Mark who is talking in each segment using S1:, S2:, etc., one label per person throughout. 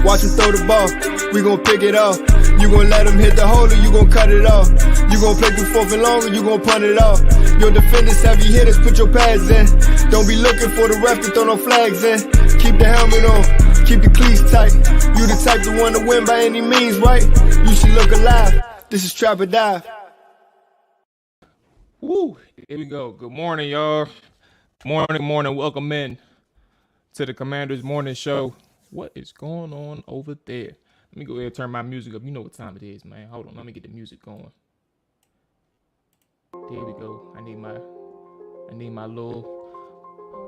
S1: Watch him throw the ball, we gon' pick it off. You gon' let him hit the hole or you gon' cut it off. You gon' play through 4th and long or you gon' punt it off. Your defenders heavy hitters, put your pads in. Don't be looking for the ref to throw no flags in. Keep the helmet on, keep the cleats tight. You the type to want to win by any means, right? You should look alive. This is Trap or Dive.
S2: Woo, here we go. Good morning, y'all. Morning. Welcome in to the Commanders Morning Show. What is going on over there? Let me go ahead and turn my music up. You know what time it is, man. Hold on, let me get the music going. There we go. I need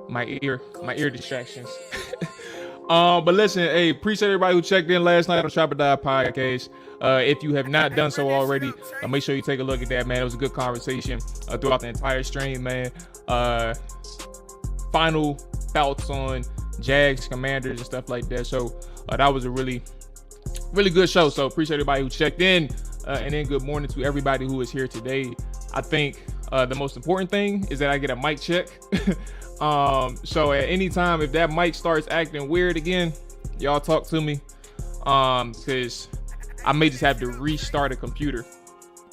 S2: my ear distractions. But listen, hey, appreciate everybody who checked in last night on Trap or Dive podcast. If you have not done so already, make sure you take a look at that, man. It was a good conversation throughout the entire stream, man. Final thoughts on Jags, Commanders, and stuff like that. So that was a really good show. So appreciate everybody who checked in. And then good morning to everybody who is here today. I think the most important thing is that I get a mic check. So at any time, if that mic starts acting weird again, y'all talk to me. Because I may just have to restart a computer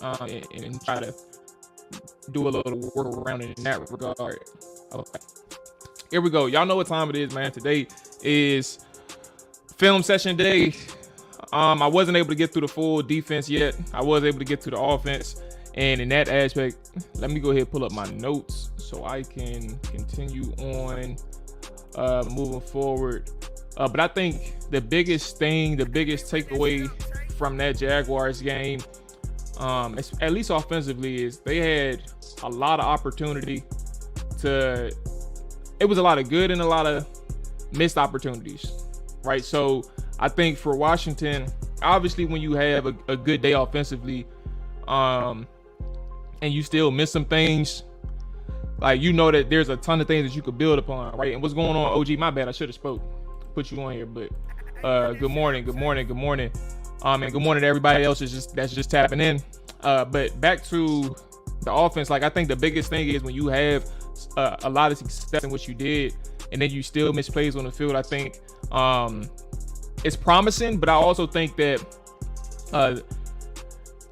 S2: and try to do a little work around in that regard. Okay. Here we go. Y'all know what time it is, man. Today is film session day. I wasn't able to get through the full defense yet. I was able to get to the offense. And in that aspect, let me go ahead and pull up my notes so I can continue on moving forward. But I think the biggest takeaway from that Jaguars game, at least offensively, is they had a lot of opportunity to... It was a lot of good and a lot of missed opportunities, right? So I think for Washington, obviously when you have a good day offensively, and you still miss some things, like, you know that there's a ton of things that you could build upon, right? And what's going on, OG? My bad, I should have put you on here, but good morning. And good morning to everybody else that's just tapping in. But back to the offense, like, I think the biggest thing is when you have a lot of success in what you did and then you still miss plays on the field. I think it's promising, but I also think that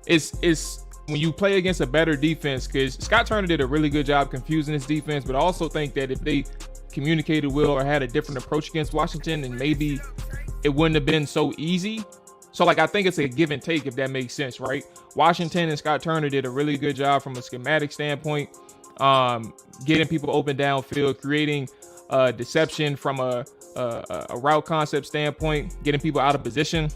S2: it's when you play against a better defense, because Scott Turner did a really good job confusing his defense, but I also think that if they communicated well or had a different approach against Washington, then maybe it wouldn't have been so easy. So, like, I think it's a give and take, if that makes sense, right? Washington and Scott Turner did a really good job from a schematic standpoint, getting people open downfield, creating deception from a route concept standpoint, getting people out of position.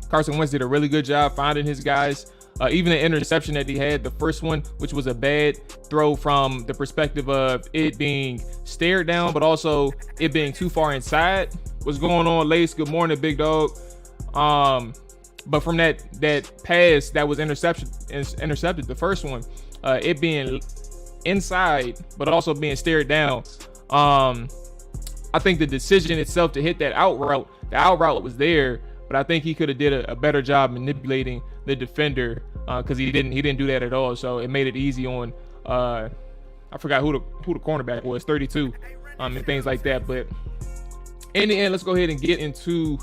S2: Carson Wentz did a really good job finding his guys. Even the interception that he had, the first one, which was a bad throw from the perspective of it being stared down, but also it being too far inside. What's going on, Lace? Good morning, big dog. But from that pass that was intercepted, the first one, it being inside, but also being stared down. I think the decision itself to hit that out route, the out route was there, but I think he could have did a better job manipulating the defender, because he didn't do that at all. So it made it easy on I forgot who the cornerback was, 32, and things like that. But in the end, let's go ahead and get into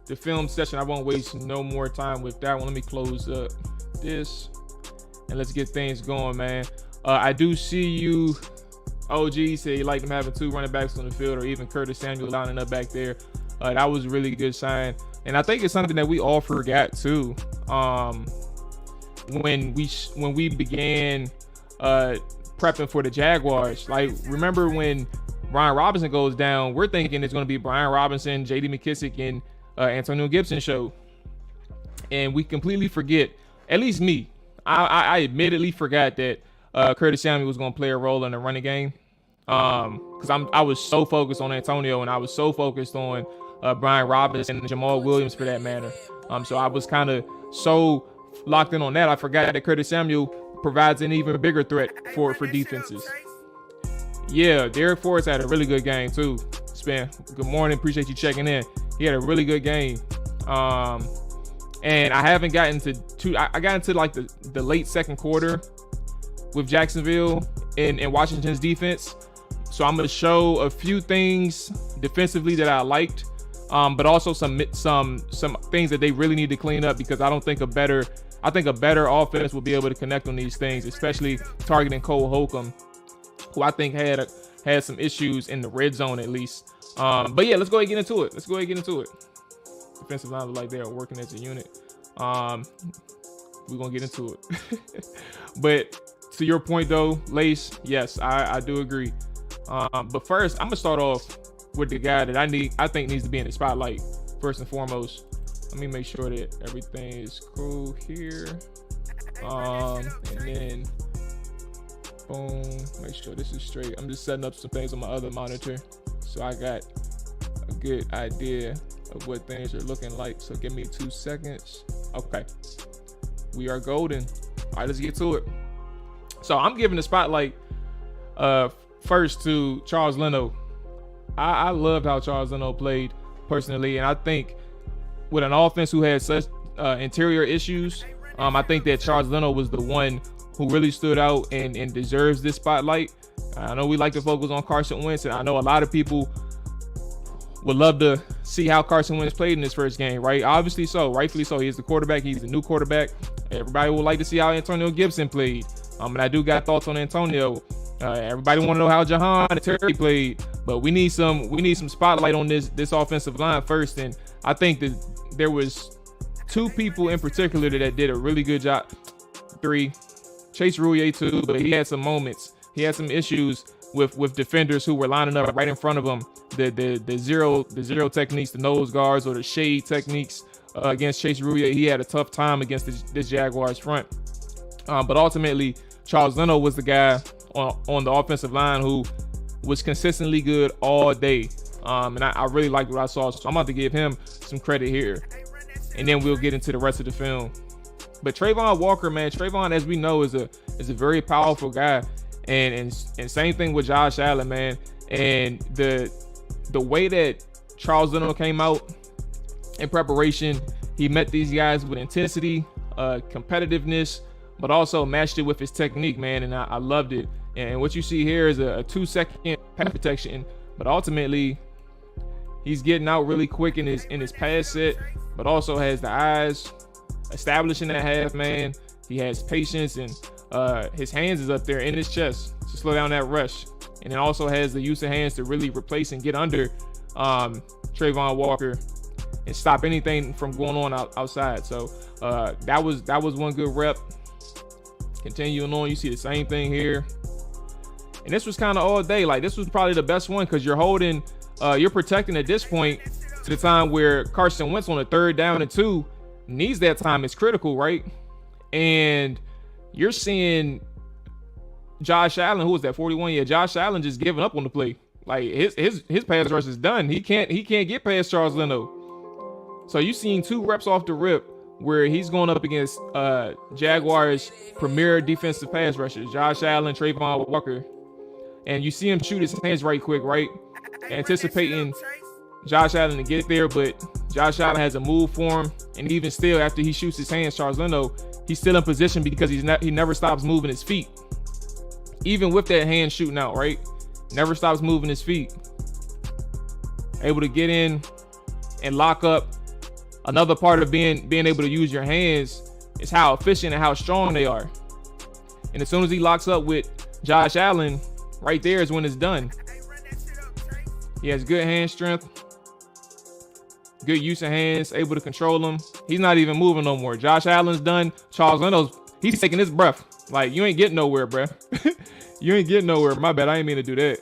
S2: the film session. I won't waste no more time with that one. Let me close up this and let's get things going, man. I do see you, OG, say you like them having two running backs on the field, or even Curtis Samuel lining up back there. That was a really good sign. And I think it's something that we all forgot too. When we began prepping for the Jaguars, like, remember when Brian Robinson goes down, we're thinking it's going to be Brian Robinson, J.D. McKissick, and Antonio Gibson show. And we completely forget, at least me, I admittedly forgot that Curtis Samuel was going to play a role in the running game. Because I was so focused on Antonio, and I was so focused on Brian Robinson and Jamal Williams for that matter. So I was kind of so locked in on that, I forgot that Curtis Samuel provides an even bigger threat for defenses. Yeah, Derek Forrest had a really good game too. Span, good morning. Appreciate you checking in. He had a really good game. And I haven't gotten to I got into like the late second quarter with Jacksonville and Washington's defense. So I'm going to show a few things defensively that I liked, but also some things that they really need to clean up, because I think a better offense will be able to connect on these things, especially targeting Cole Holcomb, who I think had some issues in the red zone at least. But yeah, let's go ahead and get into it. Defensive line look like they are working as a unit. We're gonna get into it. But to your point though, Lace, yes, I do agree. But first, I'm gonna start off with the guy that I think needs to be in the spotlight first and foremost. Let me make sure that everything is cool here. And then boom, make sure this is straight. I'm just setting up some things on my other monitor, so I got a good idea of what things are looking like. So give me 2 seconds. Okay, we are golden. All right, let's get to it. So I'm giving the spotlight first to Charles Leno. I loved how Charles Leno played personally, and I think with an offense who had such interior issues, I think that Charles Leno was the one who really stood out and deserves this spotlight. I know we like to focus on Carson Wentz, and I know a lot of people would love to see how Carson Wentz played in his first game, right? Obviously so, rightfully so. He's the quarterback. He's the new quarterback. Everybody would like to see how Antonio Gibson played. And I do got thoughts on Antonio. Everybody want to know how Johan and Terry played, but we need some spotlight on this offensive line first. And I think that there was 2 people in particular that did a really good job. 3, Chase Roullier too, but he had some moments. He had some issues with defenders who were lining up right in front of him. The zero techniques, the nose guards or the shade techniques against Chase Roullier. He had a tough time against this Jaguars front. But ultimately, Charles Leno was the guy on the offensive line who was consistently good all day. And I really liked what I saw. So I'm about to give him some credit here. And then we'll get into the rest of the film. But Trayvon Walker, man, Trayvon, as we know, is a very powerful guy. And same thing with Josh Allen, man. And the way that Charles Leno came out in preparation, he met these guys with intensity, competitiveness, but also matched it with his technique, man. And I loved it. And what you see here is a 2-second pass protection, but ultimately he's getting out really quick in his pass set, but also has the eyes, establishing that half, man. He has patience, and his hands is up there in his chest to slow down that rush. And then also has the use of hands to really replace and get under Trayvon Walker and stop anything from going on outside. So that was one good rep. Continuing on, you see the same thing here. And this was kind of all day. Like, this was probably the best one because you're protecting at this point to the time where Carson Wentz on a 3rd down and 2 needs that time. It's critical, right? And you're seeing Josh Allen, who was that 41? Yeah, Josh Allen just giving up on the play. Like his pass rush is done. He can't get past Charles Leno. So you seen 2 reps off the rip where he's going up against Jaguars' premier defensive pass rushers, Josh Allen, Trayvon Walker. And you see him shoot his hands right quick, right? Anticipating Josh Allen to get there, but Josh Allen has a move for him. And even still, after he shoots his hands, Charles Leno, he's still in position because he never stops moving his feet. Even with that hand shooting out, right? Never stops moving his feet. Able to get in and lock up. Another part of being able to use your hands is how efficient and how strong they are. And as soon as he locks up with Josh Allen, right there is when it's done. He has good hand strength, good use of hands, able to control them. He's not even moving no more. Josh Allen's done. Charles Leno's, he's taking his breath. Like, you ain't getting nowhere, bruh. You ain't getting nowhere. My bad. I ain't mean to do that.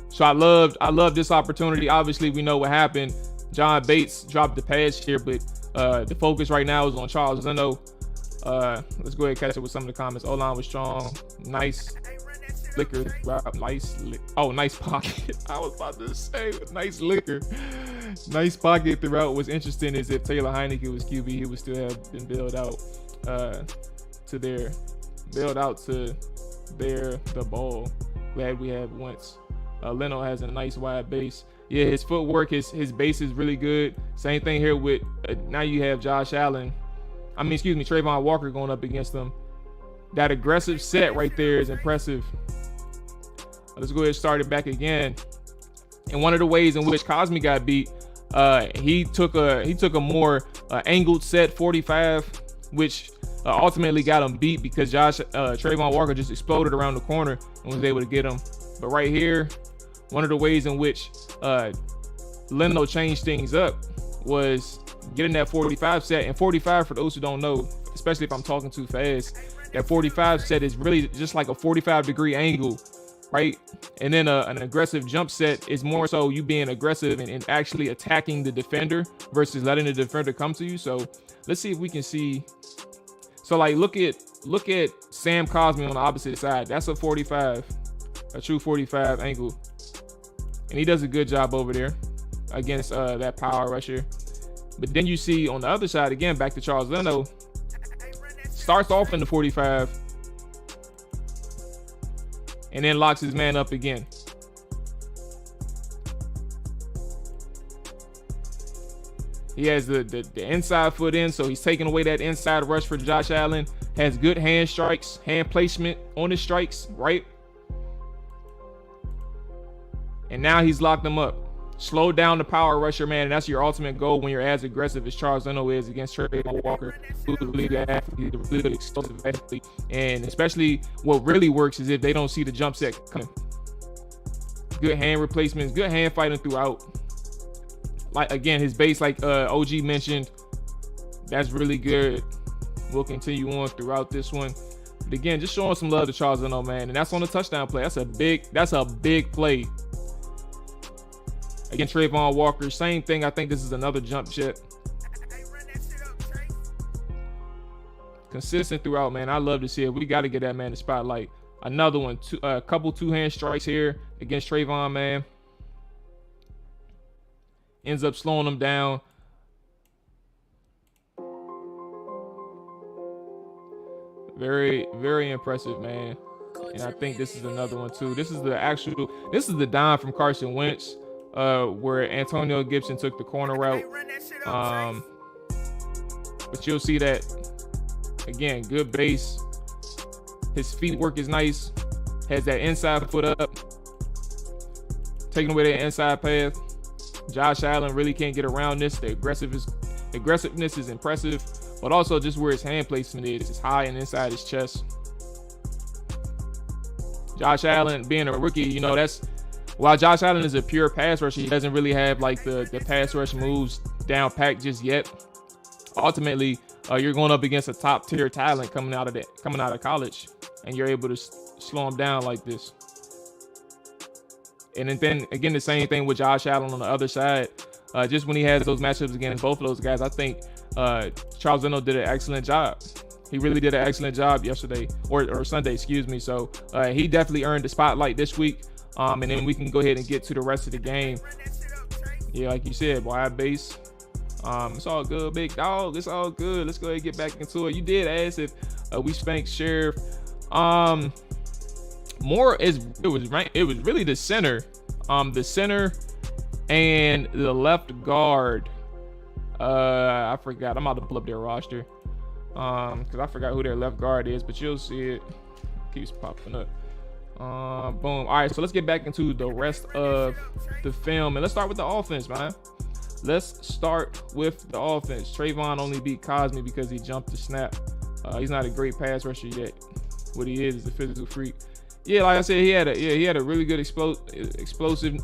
S2: So I loved this opportunity. Obviously, we know what happened. John Bates dropped the pass here, but the focus right now is on Charles Leno. Let's go ahead and catch up with some of the comments. O-line was strong. Nice liquor. Nice pocket. I was about to say nice liquor. Nice pocket throughout. What's interesting is if Taylor Heineke was QB, he would still have been bailed out to the ball. Glad we have Wentz. Leno has a nice wide base. Yeah, his footwork, his base is really good. Same thing here with now you have Trayvon Walker going up against them. That aggressive set right there is impressive. Let's go ahead and start it back again. And one of the ways in which Cosme got beat, he took a more angled set 45, which ultimately got him beat because Trayvon Walker just exploded around the corner and was able to get him. But right here, one of the ways in which Leno changed things up was getting that 45 set. And 45, for those who don't know, especially if I'm talking too fast, that 45 set is really just like a 45-degree angle, right? And then an aggressive jump set is more so you being aggressive and actually attacking the defender versus letting the defender come to you. So let's see if we can see. So like look at Sam Cosme on the opposite side. That's a 45, a true 45 angle. And he does a good job over there against that power rusher. But then you see on the other side, again, back to Charles Leno, starts off in the 45 and then locks his man up again. He has the inside foot in, so he's taking away that inside rush for Josh Allen. Has good hand strikes, hand placement on his strikes, right? And now he's locked them up. Slow down the power rusher, man, and that's your ultimate goal when you're as aggressive as Charles Leno is against Trayvon Walker, who's a really good athlete, a really good explosive athlete. And especially what really works is if they don't see the jump set coming. Good hand replacements, good hand fighting throughout. Like, again, his base, like OG mentioned, that's really good. We'll continue on throughout this one. But again, just showing some love to Charles Leno, man. And that's on the touchdown play. That's a big play. Again, Trayvon Walker, same thing. I think this is another jump shot. Consistent throughout, man. I love to see it. We got to get that man the spotlight. Another one, a couple two-hand strikes here against Trayvon, man. Ends up slowing him down. Very, very impressive, man. And I think this is another one too. This is the dime from Carson Wentz, where Antonio Gibson took the corner route. But you'll see that again, good base. His feet work is nice. Has that inside foot up, taking away that inside path. Josh Allen really can't get around this. The aggressiveness is impressive, but also just where his hand placement is. It's high and inside his chest. Josh Allen being a rookie, you know, while Josh Allen is a pure pass rusher, he doesn't really have like the pass rush moves down packed just yet. Ultimately, you're going up against a top tier talent coming out of college, and you're able to slow him down like this. And then again, the same thing with Josh Allen on the other side. Just when he has those matchups against both of those guys, I think Charles Leno did an excellent job. He really did an excellent job yesterday or Sunday, excuse me. So he definitely earned the spotlight this week. And then we can go ahead and get to the rest of the game. Yeah, like you said, wide base. It's all good, big dog. It's all good. Let's go ahead and get back into it. You did ask if we spanked Sheriff. It was really the center. The center and the left guard. I forgot. I'm about to pull up their roster. Because I forgot who their left guard is, but you'll see it. Keeps popping up. Boom. All right, so let's get back into the rest of the film, and let's start with the offense, man. Let's start with the offense. Trayvon only beat Cosme because he jumped the snap. He's not a great pass rusher yet. What he is a physical freak. Yeah, like I said, he had a really good explosion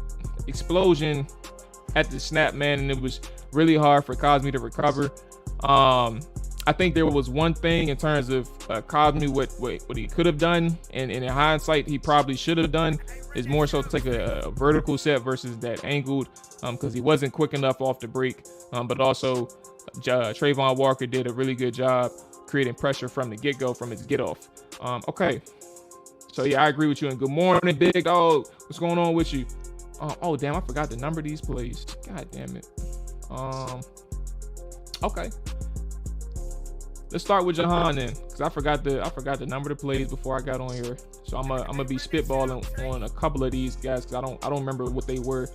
S2: at the snap, man, and it was really hard for Cosme to recover. I think there was one thing in terms of Cosme, what he could have done, and in hindsight, he probably should have done, is more so to take a vertical set versus that angled, because he wasn't quick enough off the break. But also, Trayvon Walker did a really good job creating pressure from the get-go, from his get-off. Okay. So, yeah, I agree with you. And good morning, big dog. What's going on with you? Oh damn, I forgot the number of these plays. God damn it. Okay. Let's start with Johan then, because I forgot the number of the plays before I got on here. So I'm gonna be spitballing on a couple of these guys because I don't remember what they were.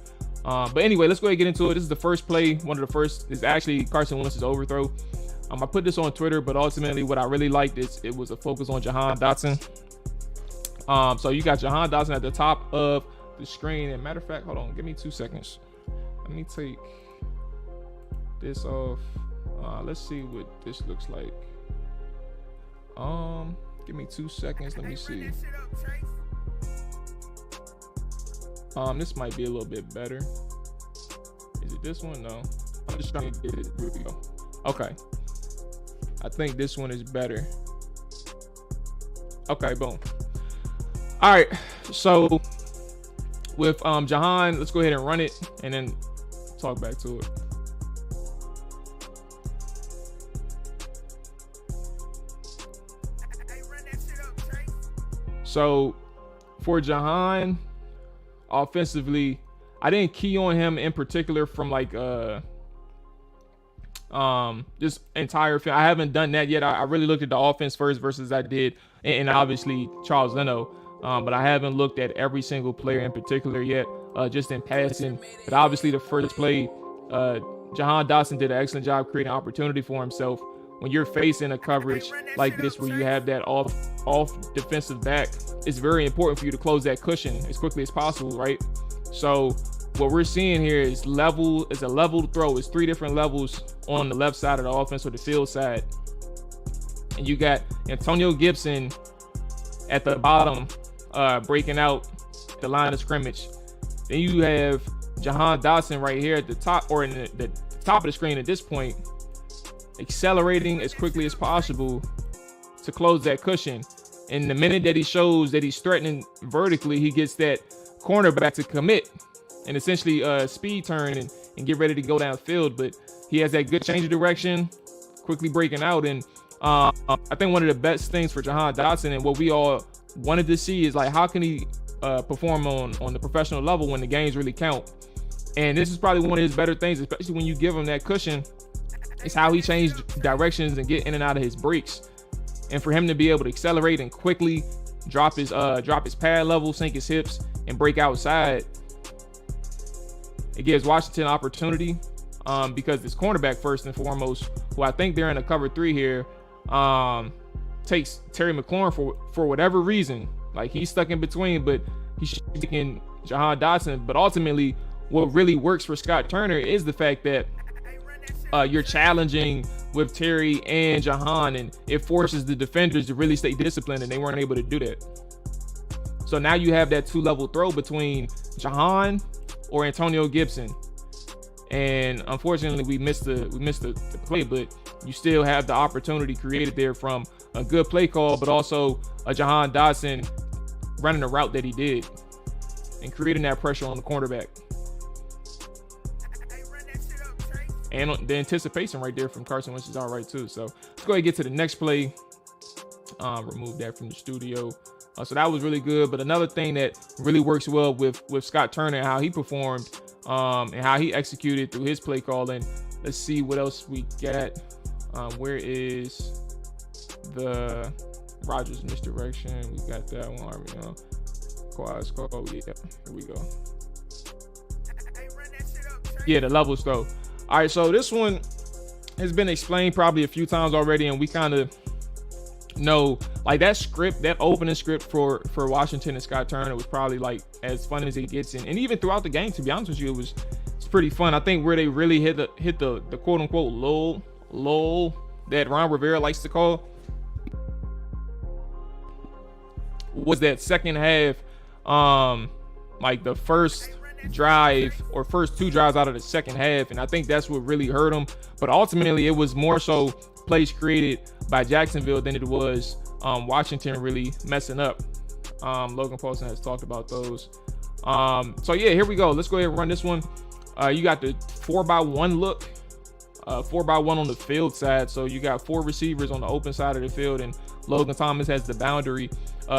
S2: But anyway, let's go ahead and get into it. This is the first play. One of the first is actually Carson Wentz's overthrow. I put this on Twitter, but ultimately what I really liked is it was a focus on Johan Dodson. So you got Johan Dodson at the top of the screen. And matter of fact, hold on, give me 2 seconds. Let me take this off. Let's see what this looks like. Give me 2 seconds. Let me see. This might be a little bit better. Is it this one? No. I'm just trying to get it. Here we go. Okay. I think this one is better. Okay, boom. All right. So with Johan, let's go ahead and run it and then talk back to it. So for Johan, offensively, I didn't key on him in particular from like just entire film. I haven't done that yet. I really looked at the offense first versus I did, and obviously Charles Leno. But I haven't looked at every single player in particular yet, just in passing. But obviously the first play, Johan Dodson did an excellent job creating opportunity for himself. When you're facing a coverage like this where you have that off defensive back, it's very important for you to close that cushion as quickly as possible, right? So what we're seeing here is a level throw. It's 3 different levels on the left side of the offense or the field side. And you got Antonio Gibson at the bottom, breaking out the line of scrimmage. Then you have Johan Dodson right here at the top, or in the top of the screen at this point, accelerating as quickly as possible to close that cushion. And the minute that he shows that he's threatening vertically, he gets that cornerback to commit and essentially speed turn and get ready to go downfield. But he has that good change of direction, quickly breaking out. And I think one of the best things for Johan Dodson and what we all wanted to see is like, how can he perform on the professional level when the games really count? And this is probably one of his better things, especially when you give him that cushion. It's how he changed directions and get in and out of his breaks. And for him to be able to accelerate and quickly drop his pad level, sink his hips, and break outside, it gives Washington opportunity because this cornerback, first and foremost, who I think they're in a cover 3 here, takes Terry McLaurin for whatever reason. Like, he's stuck in between, but he's taking Johan Dodson. But ultimately, what really works for Scott Turner is the fact that you're challenging with Terry and Johan, and it forces the defenders to really stay disciplined, and they weren't able to do that. So now you have that 2-level throw between Johan or Antonio Gibson, and unfortunately we missed the play, but you still have the opportunity created there from a good play call, but also a Johan Dodson running the route that he did and creating that pressure on the cornerback. And the anticipation right there from Carson Wentz is all right too. So let's go ahead and get to the next play. Remove that from the studio. So that was really good. But another thing that really works well with Scott Turner and how he performed and how he executed through his play calling. Let's see what else we got. Where is the Rodgers misdirection? We got that one. Quads call. Yeah, here we go. Yeah, the levels though. All right, so this one has been explained probably a few times already, and we kind of know, like, that script, that opening script for Washington and Scott Turner was probably like as fun as it gets, and even throughout the game, to be honest with you, it's pretty fun. I think where they really hit the quote unquote lull that Ron Rivera likes to call was that second half, like the first drive or first 2 drives out of the second half, and I think that's what really hurt them. But ultimately, it was more so plays created by Jacksonville than it was Washington really messing up. Logan Paulson has talked about those. So yeah, here we go. Let's go ahead and run this one. You got the 4x1 look, 4x1 on the field side. So you got 4 receivers on the open side of the field, and Logan Thomas has the boundary.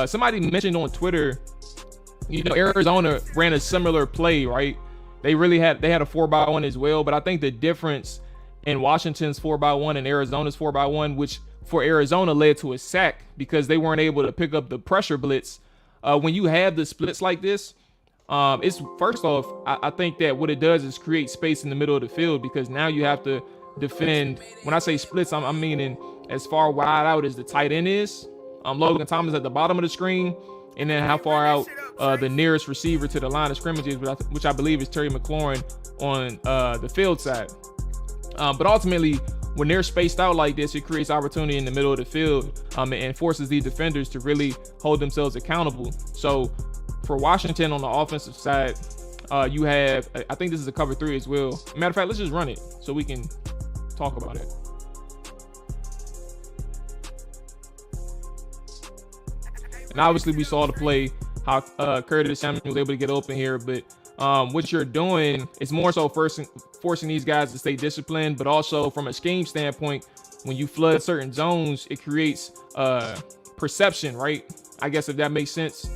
S2: Somebody mentioned on Twitter Arizona ran a similar play, right? They had a 4x1 as well, but I think the difference in Washington's 4x1 and Arizona's 4x1, which for Arizona led to a sack because they weren't able to pick up the pressure blitz. When you have the splits like this, it's first off, I think that what it does is create space in the middle of the field because now you have to defend. When I say splits, I'm meaning as far wide out as the tight end is. Logan Thomas at the bottom of the screen, and then how far out the nearest receiver to the line of scrimmage is, which I believe is Terry McLaurin on the field side. But ultimately, when they're spaced out like this, it creates opportunity in the middle of the field and forces these defenders to really hold themselves accountable. So for Washington on the offensive side, you have, I think this is a cover 3 as well. Matter of fact, let's just run it so we can talk about it. And obviously we saw the play, how Curtis Samuel was able to get open here, but what you're doing is more so forcing these guys to stay disciplined, but also from a scheme standpoint, when you flood certain zones, it creates perception, right? I guess if that makes sense.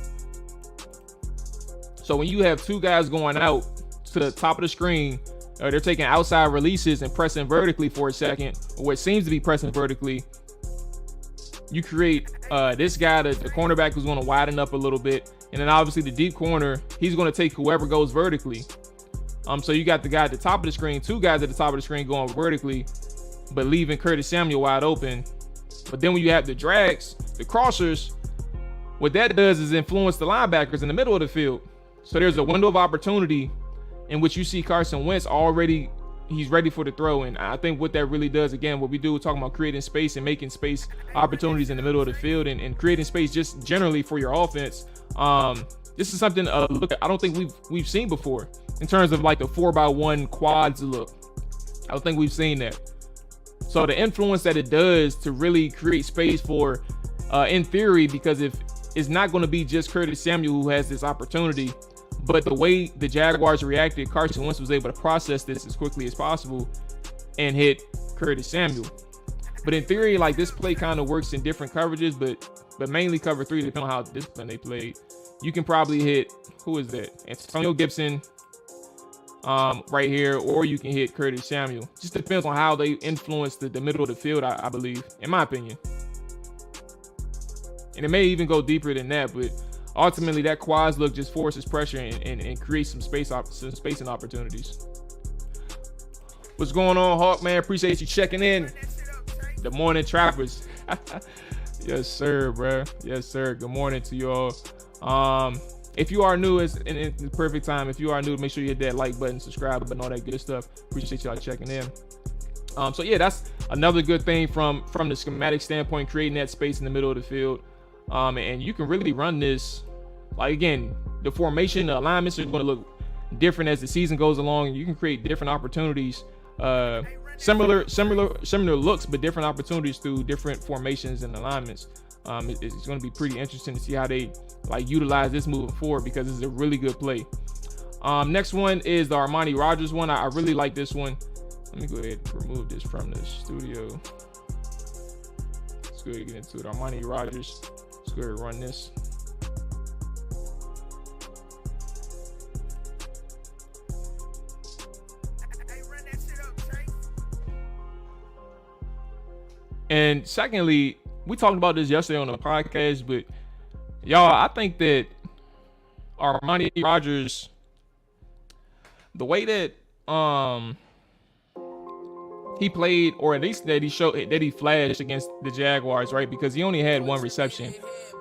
S2: So when you have two guys going out to the top of the screen, they're taking outside releases and pressing vertically for a second, or what seems to be pressing vertically, you create this guy, the cornerback, who's going to widen up a little bit. And then obviously the deep corner, he's going to take whoever goes vertically. So you got the guy at the top of the screen, two guys at the top of the screen going vertically, but leaving Curtis Samuel wide open. But then when you have the drags, the crossers, what that does is influence the linebackers in the middle of the field. So there's a window of opportunity in which you see Carson Wentz already, he's ready for the throw. And I think what that really does, again, what we do, we're talking about creating space and making space opportunities in the middle of the field and creating space just generally for your offense. This is something look, I don't think we've seen before in terms of like the 4x1 quads look. I don't think we've seen that. So the influence that it does to really create space for, in theory, because if it's not going to be just Curtis Samuel who has this opportunity, but the way the Jaguars reacted, Carson Wentz was able to process this as quickly as possible and hit Curtis Samuel. But in theory, like, this play kind of works in different coverages, but mainly cover 3, depending on how disciplined they played. You can probably hit, who is that? Antonio Gibson right here, or you can hit Curtis Samuel. Just depends on how they influence the middle of the field, I believe, in my opinion. And it may even go deeper than that, but ultimately that quads look just forces pressure and creates some spacing opportunities. What's going on, Hawk, man? Appreciate you checking in. The morning trappers. Yes, sir, bro. Yes, sir. Good morning to you all. If you are new, it's the perfect time. If you are new, make sure you hit that like button, subscribe button, all that good stuff. Appreciate y'all checking in. So yeah, that's another good thing from the schematic standpoint, creating that space in the middle of the field. And you can really run this, like, again, the formation, the alignments are going to look different as the season goes along, and you can create different opportunities, similar looks, but different opportunities through different formations and alignments. It's going to be pretty interesting to see how they like utilize this moving forward, because it's a really good play. Next one is the Armani Rogers one. I really like this one. Let me go ahead and remove this from the studio. Let's go ahead and get into it. Armani Rogers. Let's go ahead and run this. And secondly, we talked about this yesterday on the podcast, but y'all, I think that Armani Rogers, the way that he played, or at least that he showed that he flashed against the Jaguars, right? Because he only had one reception.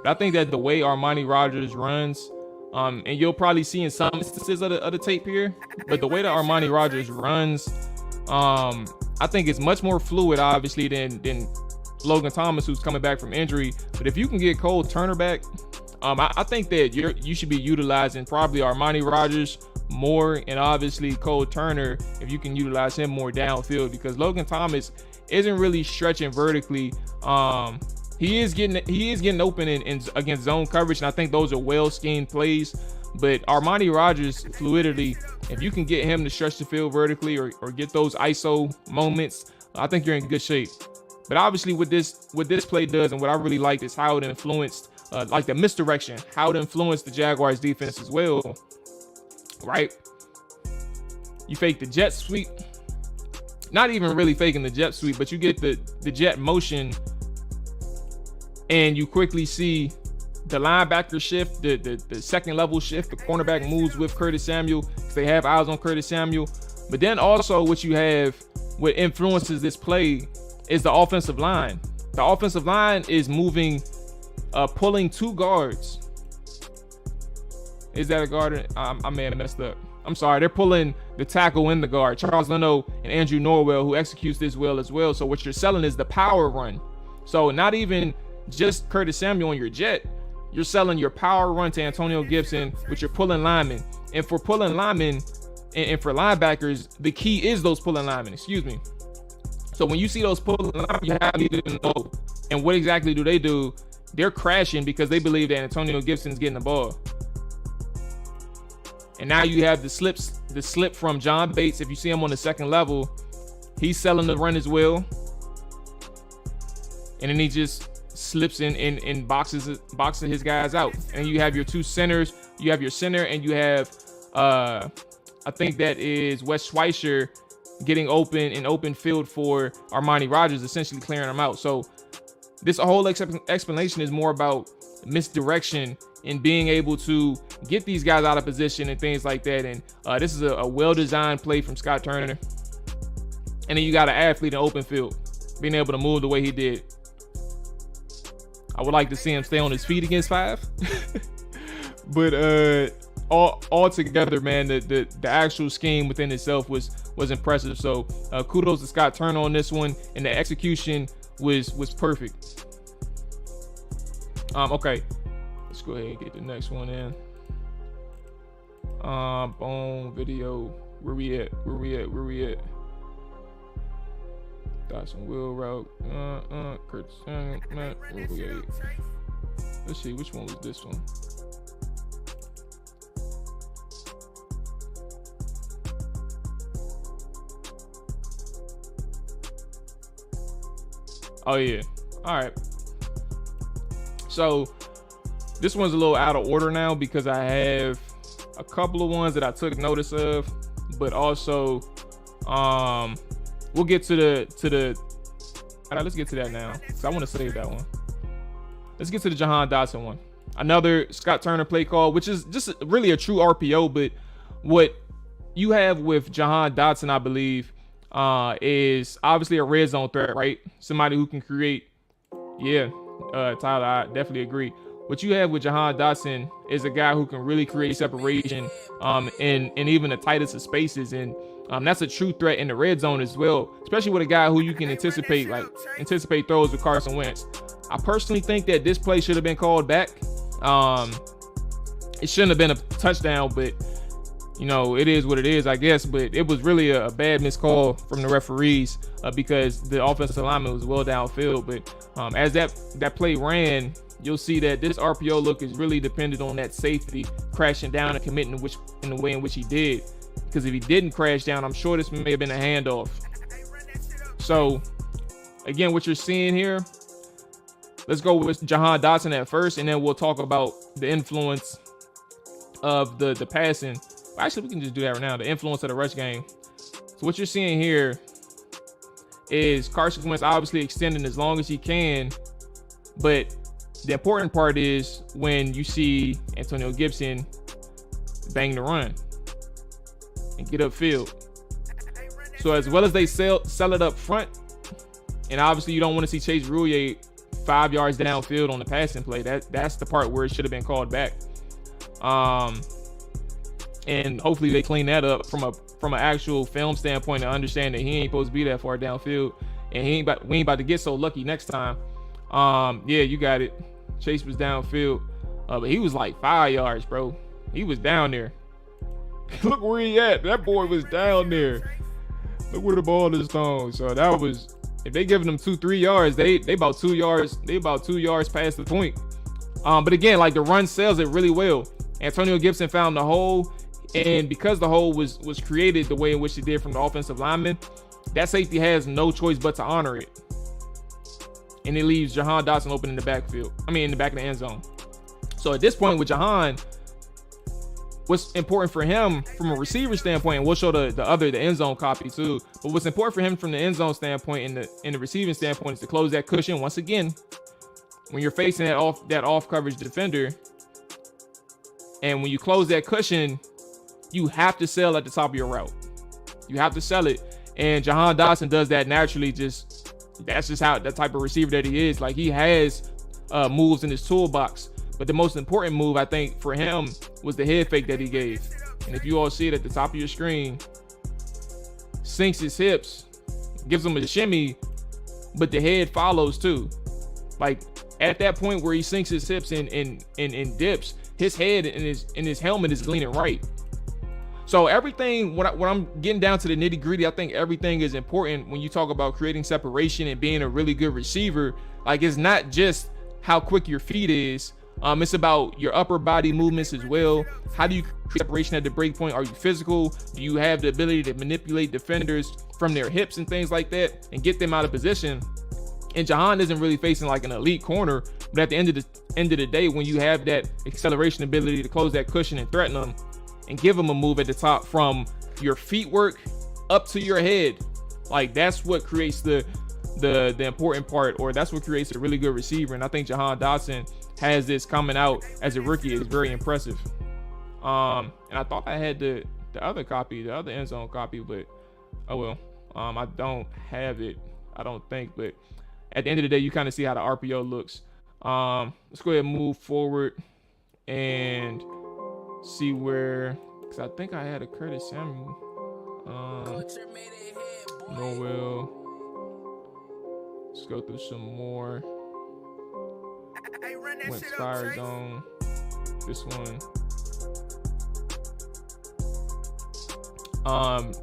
S2: But I think that the way Armani Rogers runs, and you'll probably see in some instances of the tape here, but the way that Armani Rogers runs, I think it's much more fluid, obviously, than Logan Thomas, who's coming back from injury. But if you can get Cole Turner back, I think that you should be utilizing probably Armani Rogers more, and obviously Cole Turner, if you can utilize him more downfield, because Logan Thomas isn't really stretching vertically. He is getting open in against zone coverage, and I think those are well schemed plays. But Armani Rogers' fluidity, if you can get him to stretch the field vertically or get those ISO moments, I think you're in good shape. But obviously what this play does, and what I really liked, is how it influenced like the misdirection, how it influenced the Jaguars defense as well, right? You fake the jet sweep, not even really faking the jet sweep, but you get the jet motion, and you quickly see the linebacker shift, the second level shift, the cornerback moves with Curtis Samuel because they have eyes on Curtis Samuel. But then also what you have, what influences this play, is the offensive line. The offensive line is moving, pulling two guards. Is that a guard? I may have messed up. I'm sorry. They're pulling the tackle and the guard, Charles Leno and Andrew Norwell, who executes this well as well. So what you're selling is the power run. So not even just Curtis Samuel on your jet. You're selling your power run to Antonio Gibson, which you're pulling linemen. And for pulling linemen and for linebackers, the key is those pulling linemen. Excuse me. So when you see those pulling linemen, you have to know. And what exactly do? They're crashing because they believe that Antonio Gibson's getting the ball. And now you have the slip from John Bates. If you see him on the second level, he's selling the run as well. And then he just slips in boxes his guys out. And you have your two centers. You have your center, and you have I think that is Wes Schweitzer getting open field for Armani Rogers, essentially clearing him out. So this whole explanation is more about misdirection and being able to get these guys out of position and things like that. And this is a well-designed play from Scott Turner. And then you got an athlete in open field, being able to move the way he did. I would like to see him stay on his feet against 5. But all together, man, the actual scheme within itself was impressive. So kudos to Scott Turner on this one, and the execution was perfect. Okay, let's go ahead and get the next one in. Boom, video. Where we at? Dodson wheel route. Curtis Samuel. Let's see, which one was this one? Oh yeah. All right. So this one's a little out of order now because I have a couple of ones that I took notice of, but also we'll get to the all right, let's get to that now because I want to save that one. Let's get to the Johan Dodson one. Another Scott Turner play call, which is just really a true RPO, but what you have with Johan Dodson, I believe, is obviously a red zone threat, right? Somebody who can create. Yeah, Tyler, I definitely agree. What you have with Johan Dodson is a guy who can really create separation in even the tightest of spaces, and that's a true threat in the red zone as well, especially with a guy who you can anticipate throws with Carson Wentz. I personally think that this play should have been called back. It shouldn't have been a touchdown, but you know, it is what it is, I guess. But it was really a bad missed call from the referees because the offensive lineman was well downfield. But as that play ran, you'll see that this RPO look is really dependent on that safety crashing down and committing in the way in which he did. Because if he didn't crash down, I'm sure this may have been a handoff. So again, what you're seeing here, let's go with Johan Dodson at first, and then we'll talk about the influence of the passing. Actually, we can just do that right now. The influence of the rush game. So what you're seeing here is Carson Wentz obviously extending as long as he can, but the important part is when you see Antonio Gibson bang the run and get upfield. So as well as they sell it up front, and obviously you don't want to see Chase Roulier 5 yards downfield on the passing play. That's the part where it should have been called back. And hopefully they clean that up from an actual film standpoint and understand that he ain't supposed to be that far downfield, and we ain't about to get so lucky next time. Yeah, you got it. Chase was downfield, but he was like 5 yards, bro. He was down there. Look where he at. That boy was down there. Look where the ball is thrown. So that was, if they giving them 2-3 yards, they about 2 yards. They about 2 yards past the point. But again, like the run sells it really well. Antonio Gibson found the hole, and because the hole was created the way in which it did from the offensive lineman, that safety has no choice but to honor it. And it leaves Johan Dodson open in the backfield. I mean, in the back of the end zone. So at this point with Johan, what's important for him from a receiver standpoint, and we'll show the end zone copy too, but what's important for him from the end zone standpoint and the receiving standpoint is to close that cushion. Once again, when you're facing that off coverage defender, and when you close that cushion, you have to sell at the top of your route. You have to sell it. And Johan Dodson does that naturally. That's just how that type of receiver that he is. Like, he has moves in his toolbox. But the most important move, I think, for him was the head fake that he gave. And if you all see it at the top of your screen, sinks his hips, gives him a shimmy, but the head follows too. Like, at that point where he sinks his hips and dips, his head and his helmet is leaning right. So everything, when I'm getting down to the nitty gritty, I think everything is important when you talk about creating separation and being a really good receiver. Like, it's not just how quick your feet is. It's about your upper body movements as well. How do you create separation at the break point? Are you physical? Do you have the ability to manipulate defenders from their hips and things like that and get them out of position? And Johan isn't really facing like an elite corner, but at the end of the day, when you have that acceleration ability to close that cushion and threaten them and give them a move at the top from your feet work up to your head, like, that's what creates the important part, or that's what creates a really good receiver. And I think Johan Dodson has this coming out as a rookie is very impressive. And I thought I had the other copy, the other end zone copy, but oh well. I don't have it, I don't think. But at the end of the day, you kind of see how the RPO looks. Let's go ahead and move forward and see where, because I think I had a Curtis Samuel. Noel. Let's go through some more. Wentz Fire Zone. This one.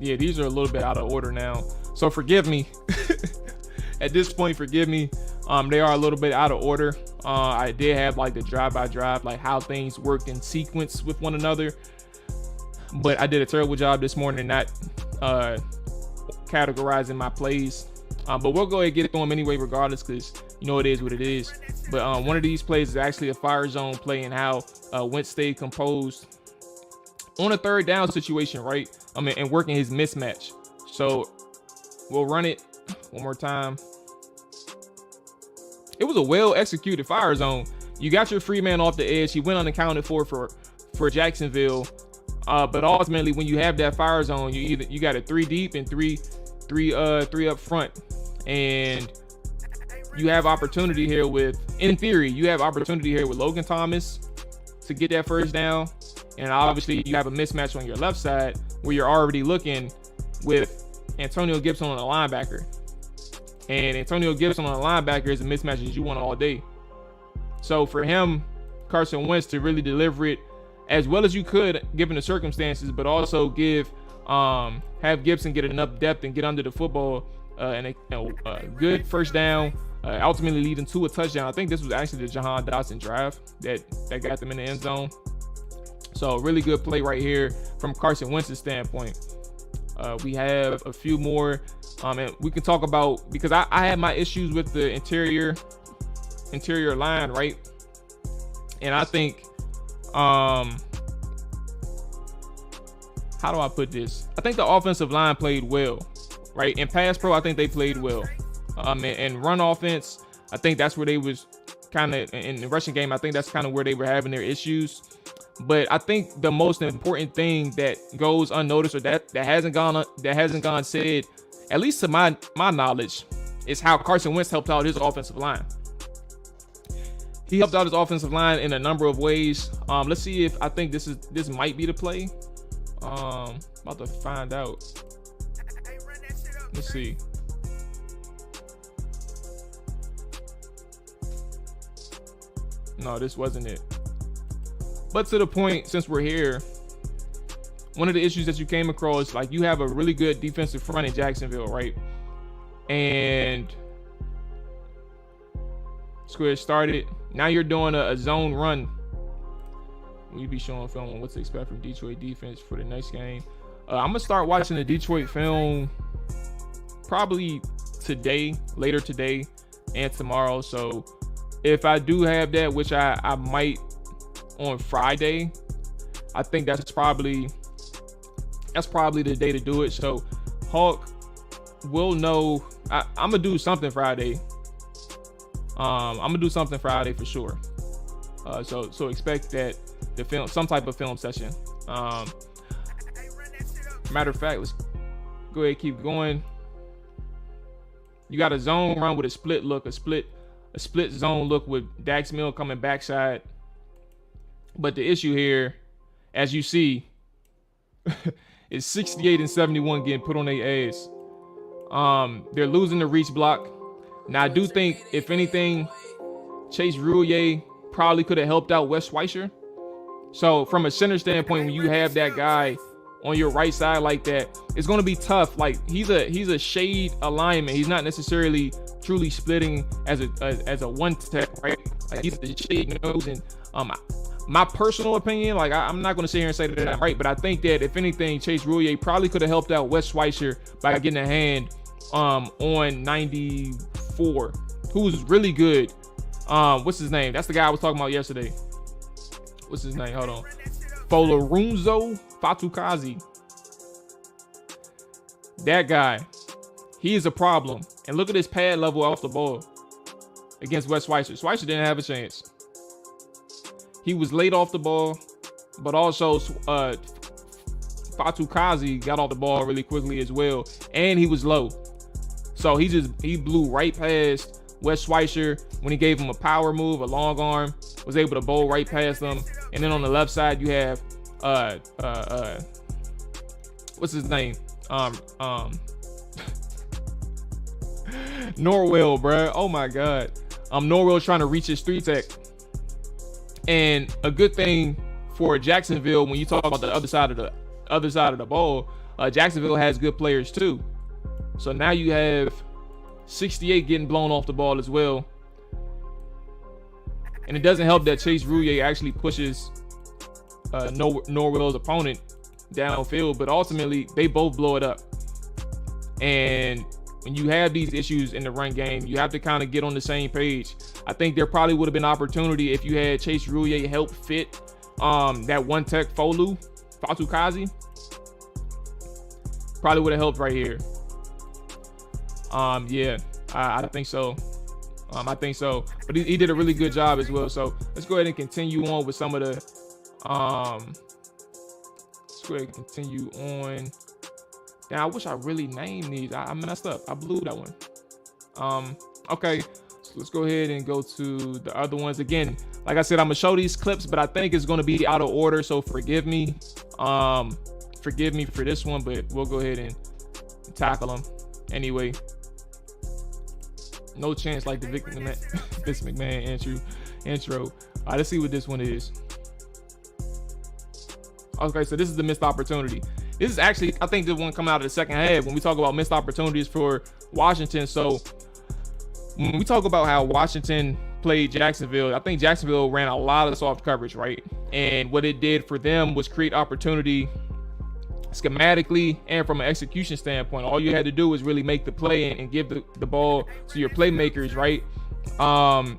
S2: Yeah, these are a little bit out of order now, so forgive me. At this point, forgive me. They are a little bit out of order. I did have like the drive by drive, like how things worked in sequence with one another, but I did a terrible job this morning not categorizing my plays. But we'll go ahead and get it through them anyway, regardless, because you know it is what it is. But one of these plays is actually a fire zone play, and how Wentz stayed composed on a third down situation, right? And working his mismatch. So we'll run it one more time. It was a well executed fire zone. You got your free man off the edge. He went unaccounted for Jacksonville. But ultimately, when you have that fire zone, you got a 3 deep and three up front, and you have opportunity here in theory, you have opportunity here with Logan Thomas to get that first down. And obviously you have a mismatch on your left side where you're already looking with Antonio Gibson on a linebacker. And Antonio Gibson on a linebacker is a mismatch that you want all day. So for him, Carson Wentz, to really deliver it as well as you could given the circumstances, but also have Gibson get enough depth and get under the football and a good first down, ultimately leading to a touchdown. I think this was actually the Johan Dodson drive that got them in the end zone. So really good play right here from Carson Wentz's standpoint. We have a few more, and we can talk about, because I had my issues with the interior line, right? And I think, how do I put this? I think the offensive line played well, right? In pass pro, I think they played well. And run offense, I think that's where they was kind of, in the rushing game, I think that's kind of where they were having their issues. But I think the most important thing that goes unnoticed, or that hasn't gone said, at least to my knowledge, is how Carson Wentz helped out his offensive line. He helped out his offensive line in a number of ways. Let's see if I think this might be the play. About to find out. Let's see. No, this wasn't it. But to the point, since we're here, one of the issues that you came across, like, you have a really good defensive front in Jacksonville, right? And square started. Now you're doing a zone run. We'll be showing film on what to expect from Detroit defense for the next game. I'm gonna start watching the Detroit film probably later today and tomorrow. So if I do have that, which I might on Friday, I think that's probably the day to do it. So Hawk will know. I'm gonna do something Friday. I'm gonna do something Friday for sure. So expect that some type of film session. Matter of fact, let's go ahead and keep going. You got a zone run with a split look, a split zone look with Dax Mill coming backside. But the issue here, as you see, is 68 and 71 getting put on their ass. They're losing the reach block. Now I do think, if anything, Chase Roulier probably could have helped out Wes Schweitzer. So from a center standpoint, when you have that guy on your right side like that, it's going to be tough. Like he's a shade alignment. He's not necessarily truly splitting as a one tech, right? Like he's the shade nose. And my personal opinion, like I'm not going to sit here and say that I'm right, but I think that if anything, Chase Roulier probably could have helped out Wes Schweitzer by getting a hand on 94, who's really good. What's his name? That's the guy I was talking about yesterday. What's his name? Hold on. Folorunso Fatukazi. That guy, he is a problem. And look at his pad level off the ball against Wes Schweitzer. Schweitzer didn't have a chance. He was late off the ball, but also Fatukazi got off the ball really quickly as well, and he was low. So he blew right past Wes Schweitzer when he gave him a power move, a long arm, was able to bowl right past him. And then on the left side, you have what's his name? Norwell, bro. Oh my God. Norwell trying to reach his 3-tech. And a good thing for Jacksonville, when you talk about the other side of the ball, Jacksonville has good players too. So now you have 68 getting blown off the ball as well. And it doesn't help that Chase Roulier actually pushes Norwell's opponent downfield, but ultimately they both blow it up. And when you have these issues in the run game, you have to kind of get on the same page. I think there probably would have been opportunity if you had Chase Roulier help fit that one tech Fatukazi. Probably would have helped right here. Yeah, I think so. I think so. But he did a really good job as well. So let's go ahead and continue on with some of the let's go ahead and continue on. Now, I wish I really named these. I messed up. I blew that one. Okay, so let's go ahead and go to the other ones. Again, like I said, I'm gonna show these clips, but I think it's gonna be out of order, so forgive me. Forgive me for this one, but we'll go ahead and tackle them anyway. No chance like the Vince McMahon intro. All right, let's see what this one is. Okay, so this is the missed opportunity. This is actually, I think, the one coming out of the second half when we talk about missed opportunities for Washington. So when we talk about how Washington played Jacksonville, I think Jacksonville ran a lot of soft coverage, right? And what it did for them was create opportunity schematically and from an execution standpoint. All you had to do was really make the play and give the ball to your playmakers, right?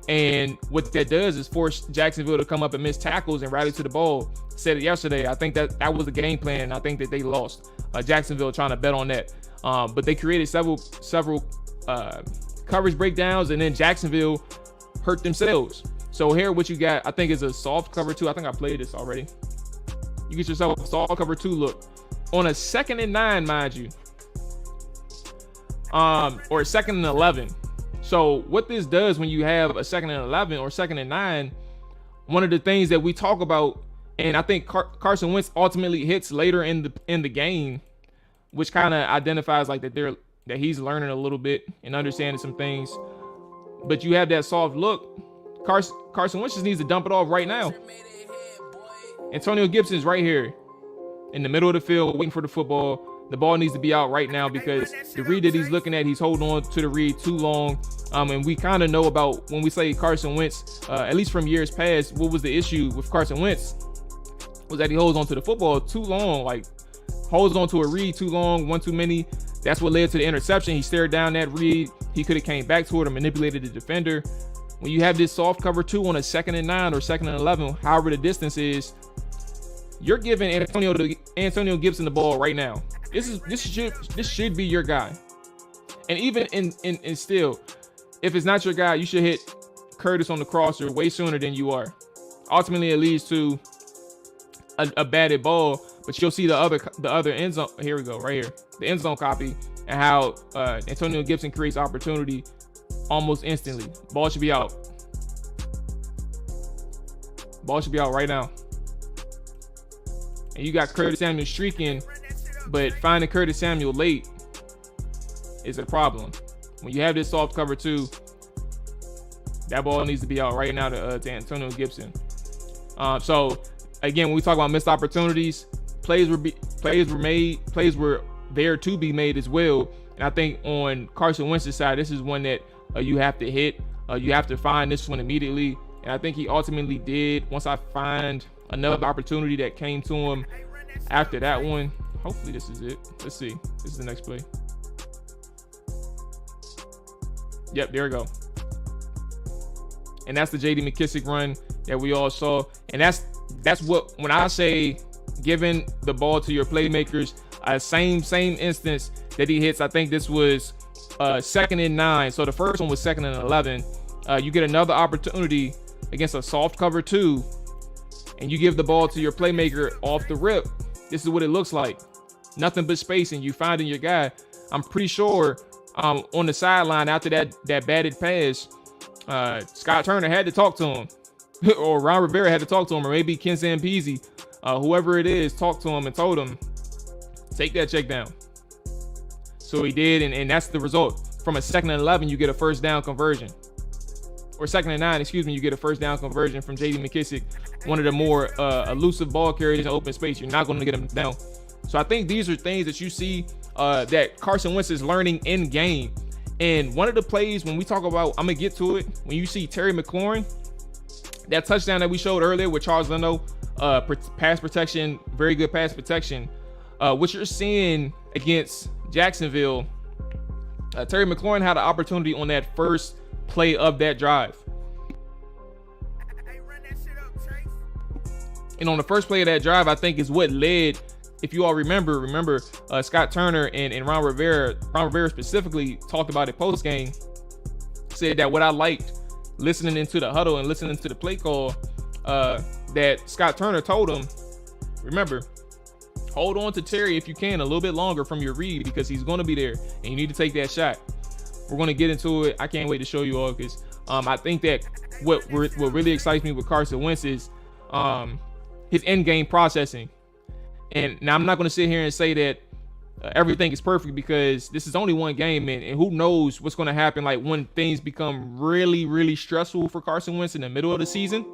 S2: And what that does is force Jacksonville to come up and miss tackles and rally to the ball. Said it yesterday. I think that was the game plan, and I think that they lost. Jacksonville trying to bet on that, but they created several coverage breakdowns, and then Jacksonville hurt themselves. So here, what you got, I think, is a soft cover 2. I think I played this already. You get yourself a soft cover 2 look on a 2nd and 9, mind you, or a 2nd and 11. So what this does when you have a 2nd and 11 or 2nd and 9, one of the things that we talk about, and I think Carson Wentz ultimately hits later in the game, which kind of identifies like that he's learning a little bit and understanding some things. But you have that soft look. Carson Wentz just needs to dump it off right now. Antonio Gibson's right here in the middle of the field waiting for the football. The ball needs to be out right now because the read that he's looking at, he's holding on to the read too long. And we kind of know about when we say Carson Wentz, at least from years past, what was the issue with Carson Wentz was that he holds on to the football too long, like holds on to a read too long, one too many. That's what led to the interception. He stared down that read. He could have came back to it or manipulated the defender. when you have this soft cover 2 on a 2nd and 9 or 2nd and 11, however the distance is, you're giving Antonio Gibson the ball right now. This should be your guy. And even in still, if it's not your guy, you should hit Curtis on the crosser way sooner than you are. Ultimately, it leads to a batted ball, but you'll see the other end zone. Here we go, right here, the end zone copy, and how Antonio Gibson creates opportunity almost instantly. Ball should be out. Ball should be out right now. And you got Curtis Samuel streaking, but finding Curtis Samuel late is a problem. When you have this soft cover 2, that ball needs to be out right now to Antonio Gibson. So again, when we talk about missed opportunities, plays were there to be made as well. And I think on Carson Wentz's side, this is one that you have to hit. You have to find this one immediately. And I think he ultimately did. Once I find another opportunity that came to him after that one, hopefully this is it. Let's see. This is the next play. Yep, there we go. And that's the J.D. McKissic run that we all saw. And that's what, when I say giving the ball to your playmakers, same instance that he hits. I think this was 2nd and 9. So the first one was 2nd and 11. You get another opportunity against a soft cover 2, and you give the ball to your playmaker off the rip. This is what it looks like. Nothing but space, and you finding your guy. I'm pretty sure on the sideline after that batted pass, Scott Turner had to talk to him, or Ron Rivera had to talk to him, or maybe Ken Zampese, whoever it is, talked to him and told him, take that check down. So he did, and that's the result. From a 2nd and 11, you get a first down conversion. Or 2nd and 9, you get a first down conversion from J.D. McKissic, one of the more elusive ball carriers in open space. You're not going to get him down. So I think these are things that you see that Carson Wentz is learning in game. And one of the plays, when we talk about, I'm going to get to it, when you see Terry McLaurin, that touchdown that we showed earlier with Charles Leno, pass protection, very good pass protection, what you're seeing against Jacksonville, Terry McLaurin had an opportunity on that first play of that drive. And on the first play of that drive, I think is what led, if you all remember Scott Turner and Ron Rivera specifically talked about it post game, said that what I liked listening into the huddle and listening to the play call, that Scott Turner told him, remember, hold on to Terry if you can a little bit longer from your read, because he's going to be there and you need to take that shot. We're going to get into it. I can't wait to show you all, because I think that what really excites me with Carson Wentz is his in-game processing. And now I'm not going to sit here and say that everything is perfect, because this is only one game, and who knows what's going to happen, like when things become really, really stressful for Carson Wentz in the middle of the season.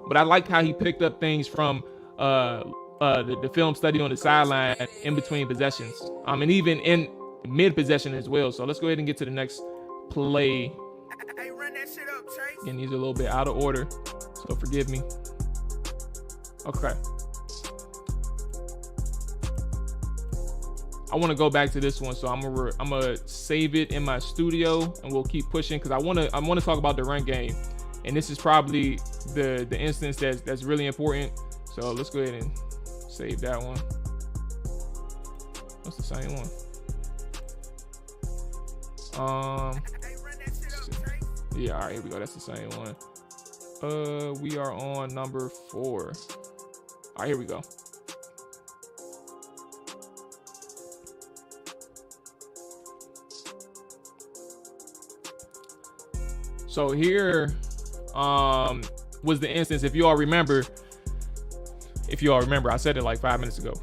S2: But I like how he picked up things from the film study on the sideline in between possessions, and even in mid-possession as well. So let's go ahead and get to the next play. And these are a little bit out of order, so forgive me. Okay. I want to go back to this one, so I'm gonna save it in my studio, and we'll keep pushing, because I want to talk about the run game, and this is probably the instance that's really important. So let's go ahead and save that one. That's the same one. Yeah, all right, here we go. That's the same one. We are on number 4. All right, here we go. So here was the instance, if you all remember, I said it like 5 minutes ago.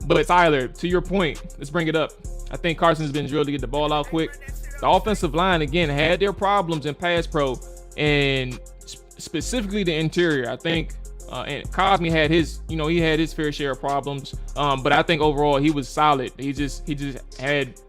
S2: But Tyler, to your point, let's bring it up. I think Carson's been drilled to get the ball out quick. The offensive line, again, had their problems in pass pro, and specifically the interior. I think and Cosme had his fair share of problems. But I think overall he was solid. He just had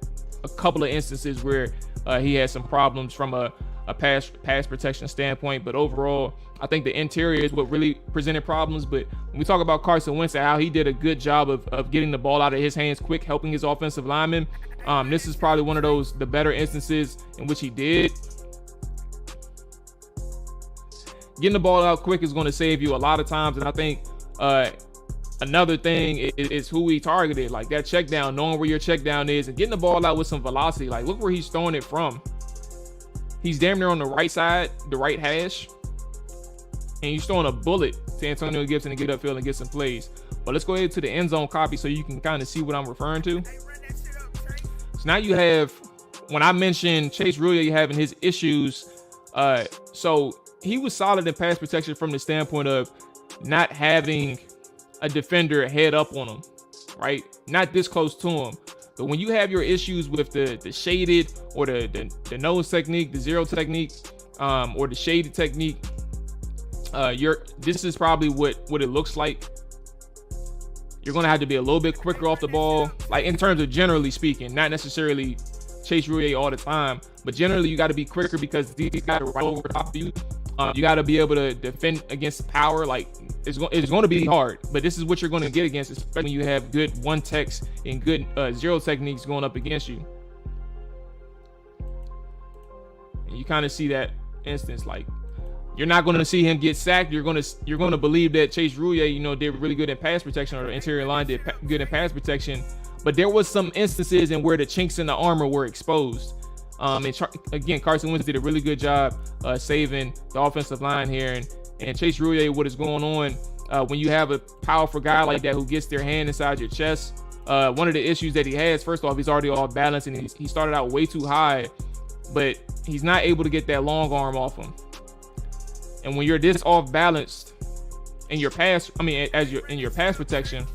S2: a couple of instances where he had some problems from a pass protection standpoint, but overall I think the interior is what really presented problems. But when we talk about Carson Wentz and how he did a good job of getting the ball out of his hands quick, helping his offensive linemen, this is probably one of the better instances in which he did. getting the ball out quick is going to save you a lot of times. And I think another thing is who he targeted, like that check down, knowing where your check down is and getting the ball out with some velocity. Like, look where he's throwing it from. He's damn near on the right side, the right hash, and he's throwing a bullet to Antonio Gibson to get upfield and get some plays. But let's go ahead to the end zone copy so you can kind of see what I'm referring to. So now you have, when I mentioned Chase Roullier having his issues, so he was solid in pass protection from the standpoint of not having a defender head up on him, right? Not this close to him. But when you have your issues with the shaded or the nose technique, the zero technique, or the shaded technique, this is probably what it looks like. You're going to have to be a little bit quicker off the ball, like in terms of generally speaking, not necessarily Chase Roullier all the time, but generally you got to be quicker because these guys are right over top of you. You got to be able to defend against power. Like it's going to be hard, but this is what you're going to get against, especially when you have good one techs and good zero techniques going up against you. And you kind of see that instance, like you're not going to see him get sacked. You're going to believe that Chase Roullier, did really good in pass protection, or the interior line did good in pass protection. But there was some instances in where the chinks in the armor were exposed. And again, Carson Wentz did a really good job saving the offensive line here. And Chase Roullier, what is going on when you have a powerful guy like that who gets their hand inside your chest? One of the issues that he has, first off, he's already off balance, and he started out way too high, but he's not able to get that long arm off him. And when you're this off balanced in your pass, in your pass protection,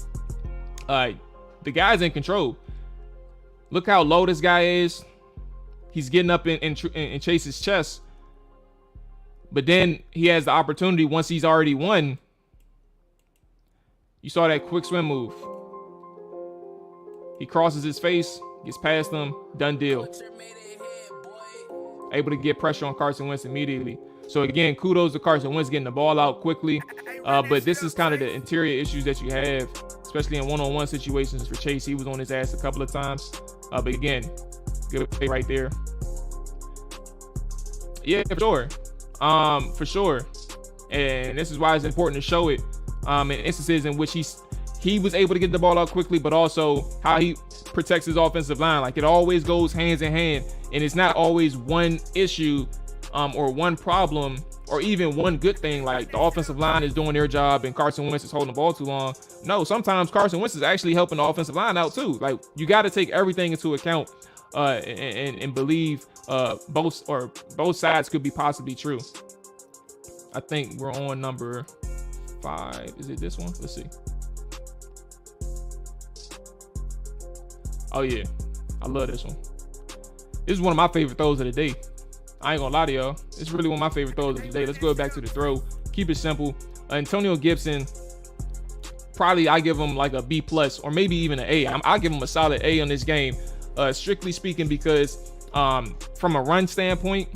S2: the guy's in control. Look how low this guy is. He's getting up in Chase's chest. But then he has the opportunity once he's already won. You saw that quick swim move. He crosses his face, gets past them, done deal. Able to get pressure on Carson Wentz immediately. So again, kudos to Carson Wentz getting the ball out quickly. But this is kind of the interior issues that you have, especially in one-on-one situations for Chase. He was on his ass a couple of times. But again, good play right there. Yeah, for sure. For sure. And this is why it's important to show it in instances in which he was able to get the ball out quickly, but also how he protects his offensive line. Like, it always goes hands in hand, and it's not always one issue or one problem or even one good thing, like the offensive line is doing their job and Carson Wentz is holding the ball too long. No, sometimes Carson Wentz is actually helping the offensive line out too. Like, you got to take everything into account and believe both sides could be possibly true. I think we're on number 5. Is it this one? Let's see. Oh yeah, I love this one. This is one of my favorite throws of the day. I ain't gonna lie to y'all. It's really one of my favorite throws of the day. Let's go back to the throw. Keep it simple. Antonio Gibson, probably I give him like a B+ or maybe even an A. I'll give him a solid A on this game, strictly speaking, because from a run standpoint,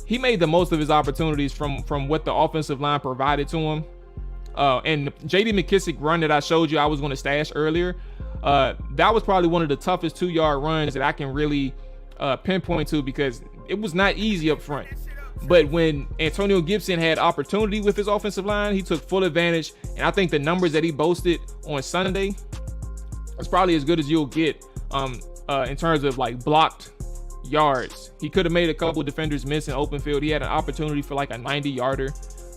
S2: he made the most of his opportunities from what the offensive line provided to him. And J.D. McKissick run that I showed you I was going to stash earlier, that was probably one of the toughest 2-yard runs that I can really pinpoint to, because it was not easy up front. But when Antonio Gibson had opportunity with his offensive line, he took full advantage. And I think the numbers that he boasted on Sunday was probably as good as you'll get in terms of like blocked yards. He could have made a couple of defenders miss in open field. He had an opportunity for like a 90-yarder,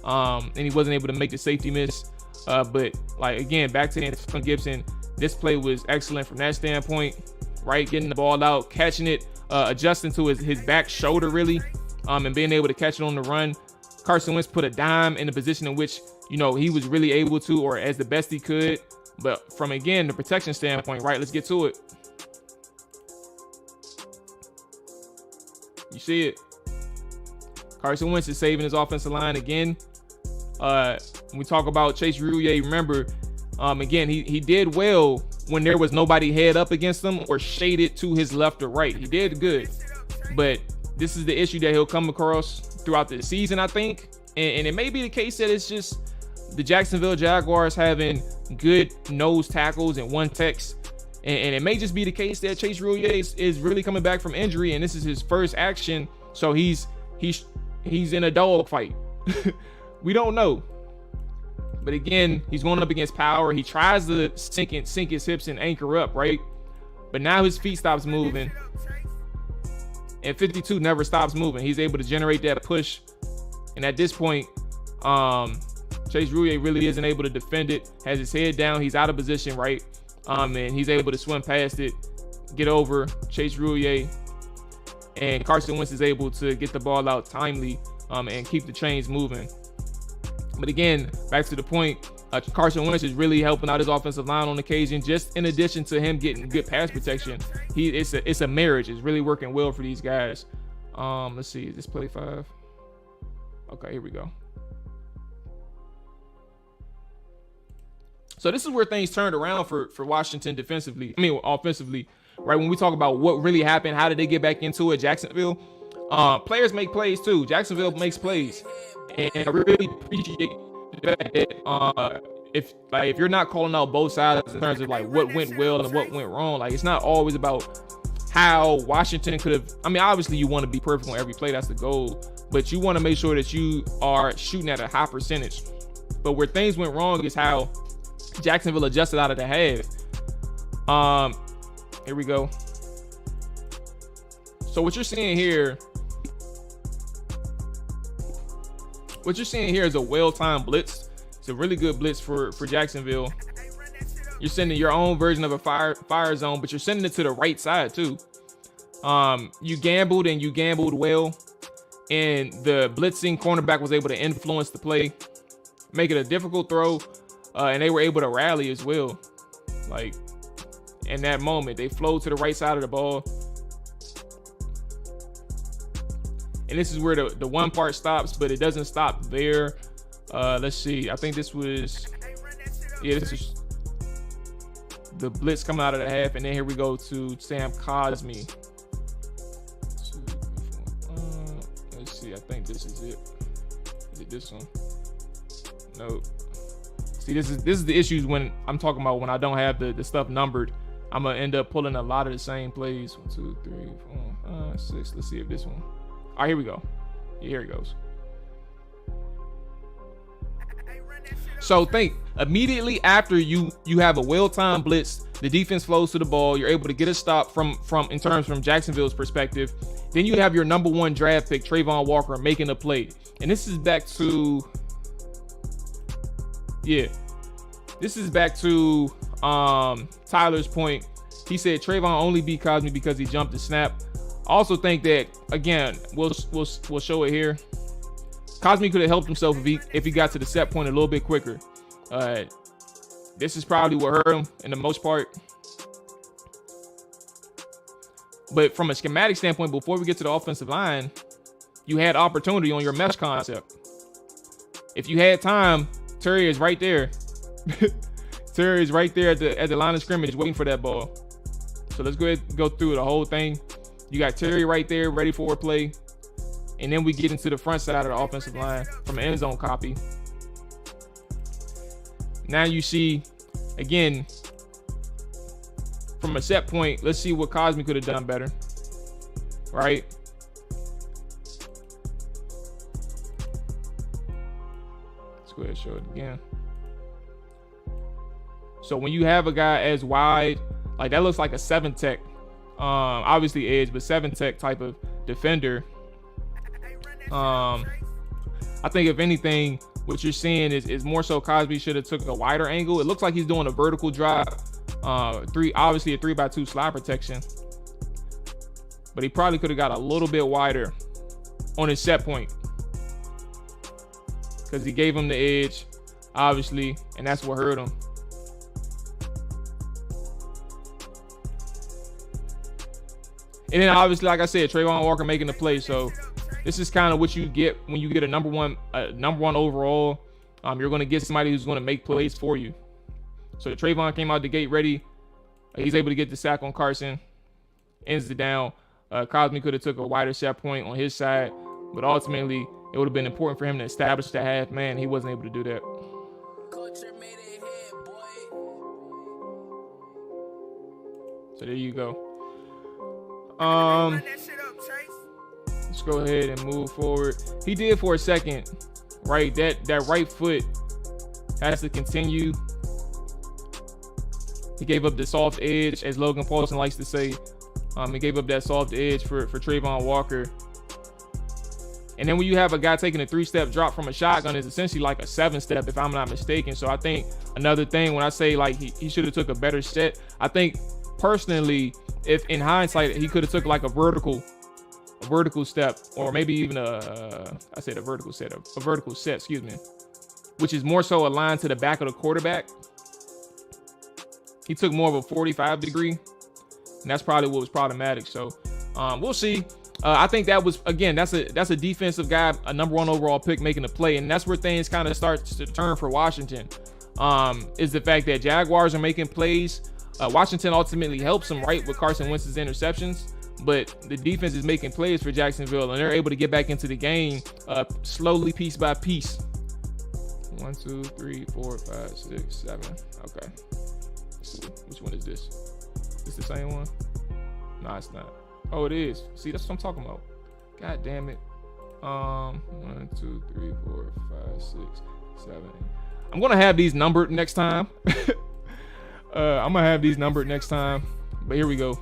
S2: and he wasn't able to make the safety miss. But like, again, back to Antonio Gibson, this play was excellent from that standpoint, right? Getting the ball out, catching it, adjusting to his back shoulder really, and being able to catch it on the run. Carson Wentz put a dime in the position in which, he was really able to, or as the best he could. But from, again, the protection standpoint, right? Let's get to it. You see it. Carson Wentz is saving his offensive line again. When we talk about Chase Roullier, remember, again, he did well when there was nobody head up against him or shaded to his left or right. He did good. But this is the issue that he'll come across throughout the season, I think. And it may be the case that it's just the Jacksonville Jaguars having good nose tackles and one techs. And it may just be the case that Chase Roullier is really coming back from injury, and this is his first action. So he's in a dog fight. We don't know. But again, he's going up against power. He tries to sink his hips and anchor up, right? But now his feet stops moving. And 52 never stops moving. He's able to generate that push. And at this point, Chase Roullier really isn't able to defend it. Has his head down. He's out of position, right? And he's able to swim past it, get over Chase Roullier. And Carson Wentz is able to get the ball out timely and keep the chains moving. But again, back to the point, Carson Wentz is really helping out his offensive line on occasion. Just in addition to him getting good pass protection, it's a marriage. It's really working well for these guys. Let's see, is this play 5? Okay, here we go. So this is where things turned around for Washington offensively, right? When we talk about what really happened, how did they get back into it? Jacksonville, players make plays too. Jacksonville makes plays. And I really appreciate that if you're not calling out both sides in terms of like what went well and what went wrong, like it's not always about how Washington could have. I mean, obviously you want to be perfect on every play, that's the goal, but you want to make sure that you are shooting at a high percentage. But where things went wrong is how Jacksonville adjusted out of the half. Here we go. So what you're seeing here is a well-timed blitz. It's a really good blitz for Jacksonville. You're sending your own version of a fire zone, but you're sending it to the right side too. You gambled well, and the blitzing cornerback was able to influence the play, make it a difficult throw, and they were able to rally as well. Like in that moment, they flowed to the right side of the ball. And this is where the one part stops, but it doesn't stop there. Let's see. I think this is the blitz coming out of the half. And then here we go to Sam Cosmi. Let's see. I think this is it. Is it this one? No. See, this is the issues when I'm talking about when I don't have the stuff numbered. I'm going to end up pulling a lot of the same plays. 1, 2, 3, 4, 5, 6. Let's see if this one. All right, here we go. Yeah, here it goes. So think immediately after you have a well-timed blitz, the defense flows to the ball. You're able to get a stop from Jacksonville's perspective. Then you have your number 1 draft pick, Trayvon Walker, making a play. And this is back to Tyler's point. He said Trayvon only beat Cosmi because he jumped the snap. I also think that, again, we'll show it here. Cosmi could have helped himself if he got to the set point a little bit quicker. This is probably what hurt him in the most part. But from a schematic standpoint, before we get to the offensive line, you had opportunity on your mesh concept. If you had time, Terry is right there. Terry is right there at the line of scrimmage waiting for that ball. So let's go ahead and go through the whole thing. You got Terry right there ready for a play. And then we get into the front side of the offensive line from an end zone copy. Now you see, again, from a set point, let's see what Cosmi could have done better. Right? Let's go ahead and show it again. So when you have a guy as wide, like that looks like a 7-tech. Obviously edge, but 7-tech type of defender. I think if anything, what you're seeing is more so Cosmi should have took a wider angle. It looks like he's doing a vertical drop, obviously a 3x2 slide protection, but he probably could have got a little bit wider on his set point because he gave him the edge, obviously, and that's what hurt him. And then obviously, like I said, Trayvon Walker making the play. So this is kind of what you get when you get a number one overall. You're going to get somebody who's going to make plays for you. So Trayvon came out the gate ready. He's able to get the sack on Carson. Ends it down. Cosmi could have took a wider set point on his side, but ultimately it would have been important for him to establish the half man. He wasn't able to do that. So there you go. Let's go ahead and move forward. He did for a second right? That right foot has to continue. He gave up the soft edge, as Logan Paulson likes to say. He gave up that soft edge for Trayvon Walker. And then when you have a guy taking a 3-step drop from a shotgun, it's essentially like a 7-step, if I'm not mistaken. So I think another thing, when I say like he should have took a better set, I think personally, if in hindsight, he could have took like a vertical step, or maybe even a vertical set, excuse me, which is more so aligned to the back of the quarterback. He took more of a 45 degree, and that's probably what was problematic. So we'll see. I think that was, again, that's a defensive guy, a number 1 overall pick making a play. And that's where things kind of start to turn for Washington, is the fact that Jaguars are making plays. Washington ultimately helps them, right, with Carson Wentz's interceptions. But the defense is making plays for Jacksonville, and they're able to get back into the game slowly, piece by piece. 1, 2, 3, 4, 5, 6, 7. Okay. Let's see. Which one is this? Is this the same one? No, it's not. Oh, it is. See, that's what I'm talking about. God damn it. 1, 2, 3, 4, 5, 6, 7, 8. I'm gonna have these numbered next time. I'm gonna have these numbered next time. But here we go.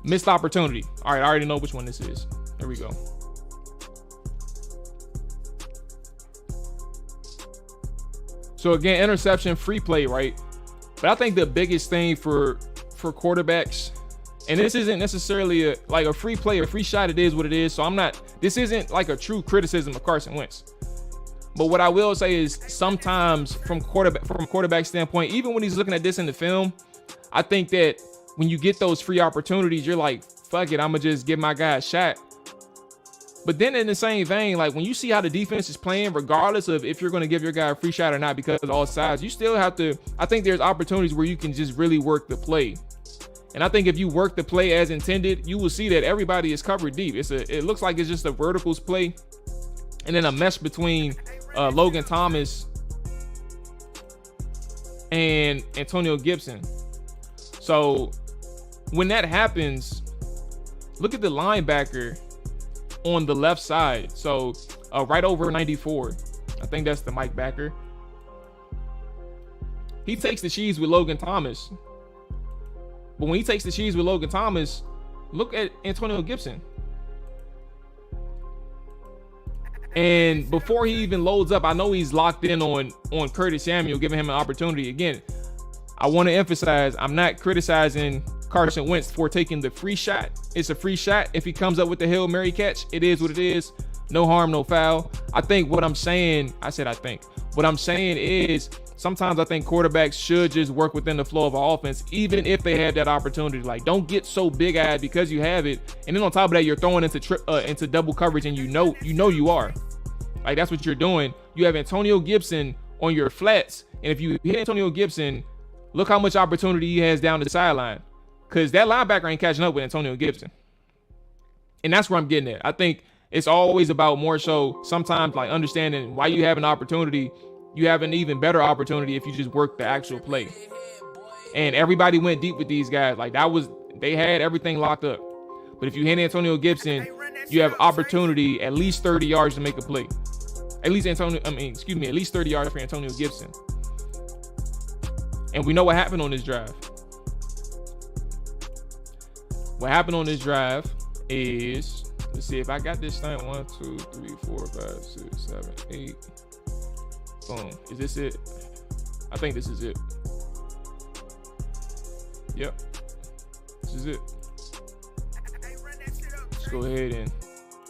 S2: Missed opportunity. All right, I already know which one this is. Here we go. So again, interception, free play, right? But I think the biggest thing for quarterbacks, and this isn't necessarily like a free play or free shot, it is what it is. So this isn't like a true criticism of Carson Wentz. But what I will say is sometimes from quarterback standpoint, even when he's looking at this in the film, I think that when you get those free opportunities, you're like, fuck it, I'm gonna just give my guy a shot. But then in the same vein, like when you see how the defense is playing, regardless of if you're going to give your guy a free shot or not because of all sides, you still have to, I think there's opportunities where you can just really work the play. And I think if you work the play as intended, you will see that everybody is covered deep. It looks like it's just a verticals play and then a mesh between Logan Thomas and Antonio Gibson. So when that happens, look at the linebacker on the left side. So right over 94. I think that's the Mike backer. He takes the cheese with Logan Thomas. But when he takes the cheese with Logan Thomas, look at Antonio Gibson. And before he even loads up, I know he's locked in on Curtis Samuel, giving him an opportunity. Again, I want to emphasize, I'm not criticizing Carson Wentz for taking the free shot. It's a free shot. If he comes up with the Hail Mary catch, it is what it is. No harm, no foul. What I'm saying is sometimes I think quarterbacks should just work within the flow of an offense, even if they have that opportunity. Like, don't get so big-eyed because you have it. And then on top of that, you're throwing into double coverage, and you know you are. Like, that's what you're doing. You have Antonio Gibson on your flats, and if you hit Antonio Gibson, look how much opportunity he has down the sideline. Because that linebacker ain't catching up with Antonio Gibson. And that's where I'm getting at. I think it's always about more so sometimes like understanding why you have an opportunity. You have an even better opportunity if you just work the actual play. And everybody went deep with these guys. Like they had everything locked up. But if you hit Antonio Gibson, you have opportunity at least 30 yards to make a play. At least 30 yards for Antonio Gibson. And we know what happened on this drive. What happened on this drive is, let's see if I got this thing. 1, 2, 3, 4, 5, 6, 7, 8. Boom. Is this it? I think this is it. Yep. This is it. Let's go ahead and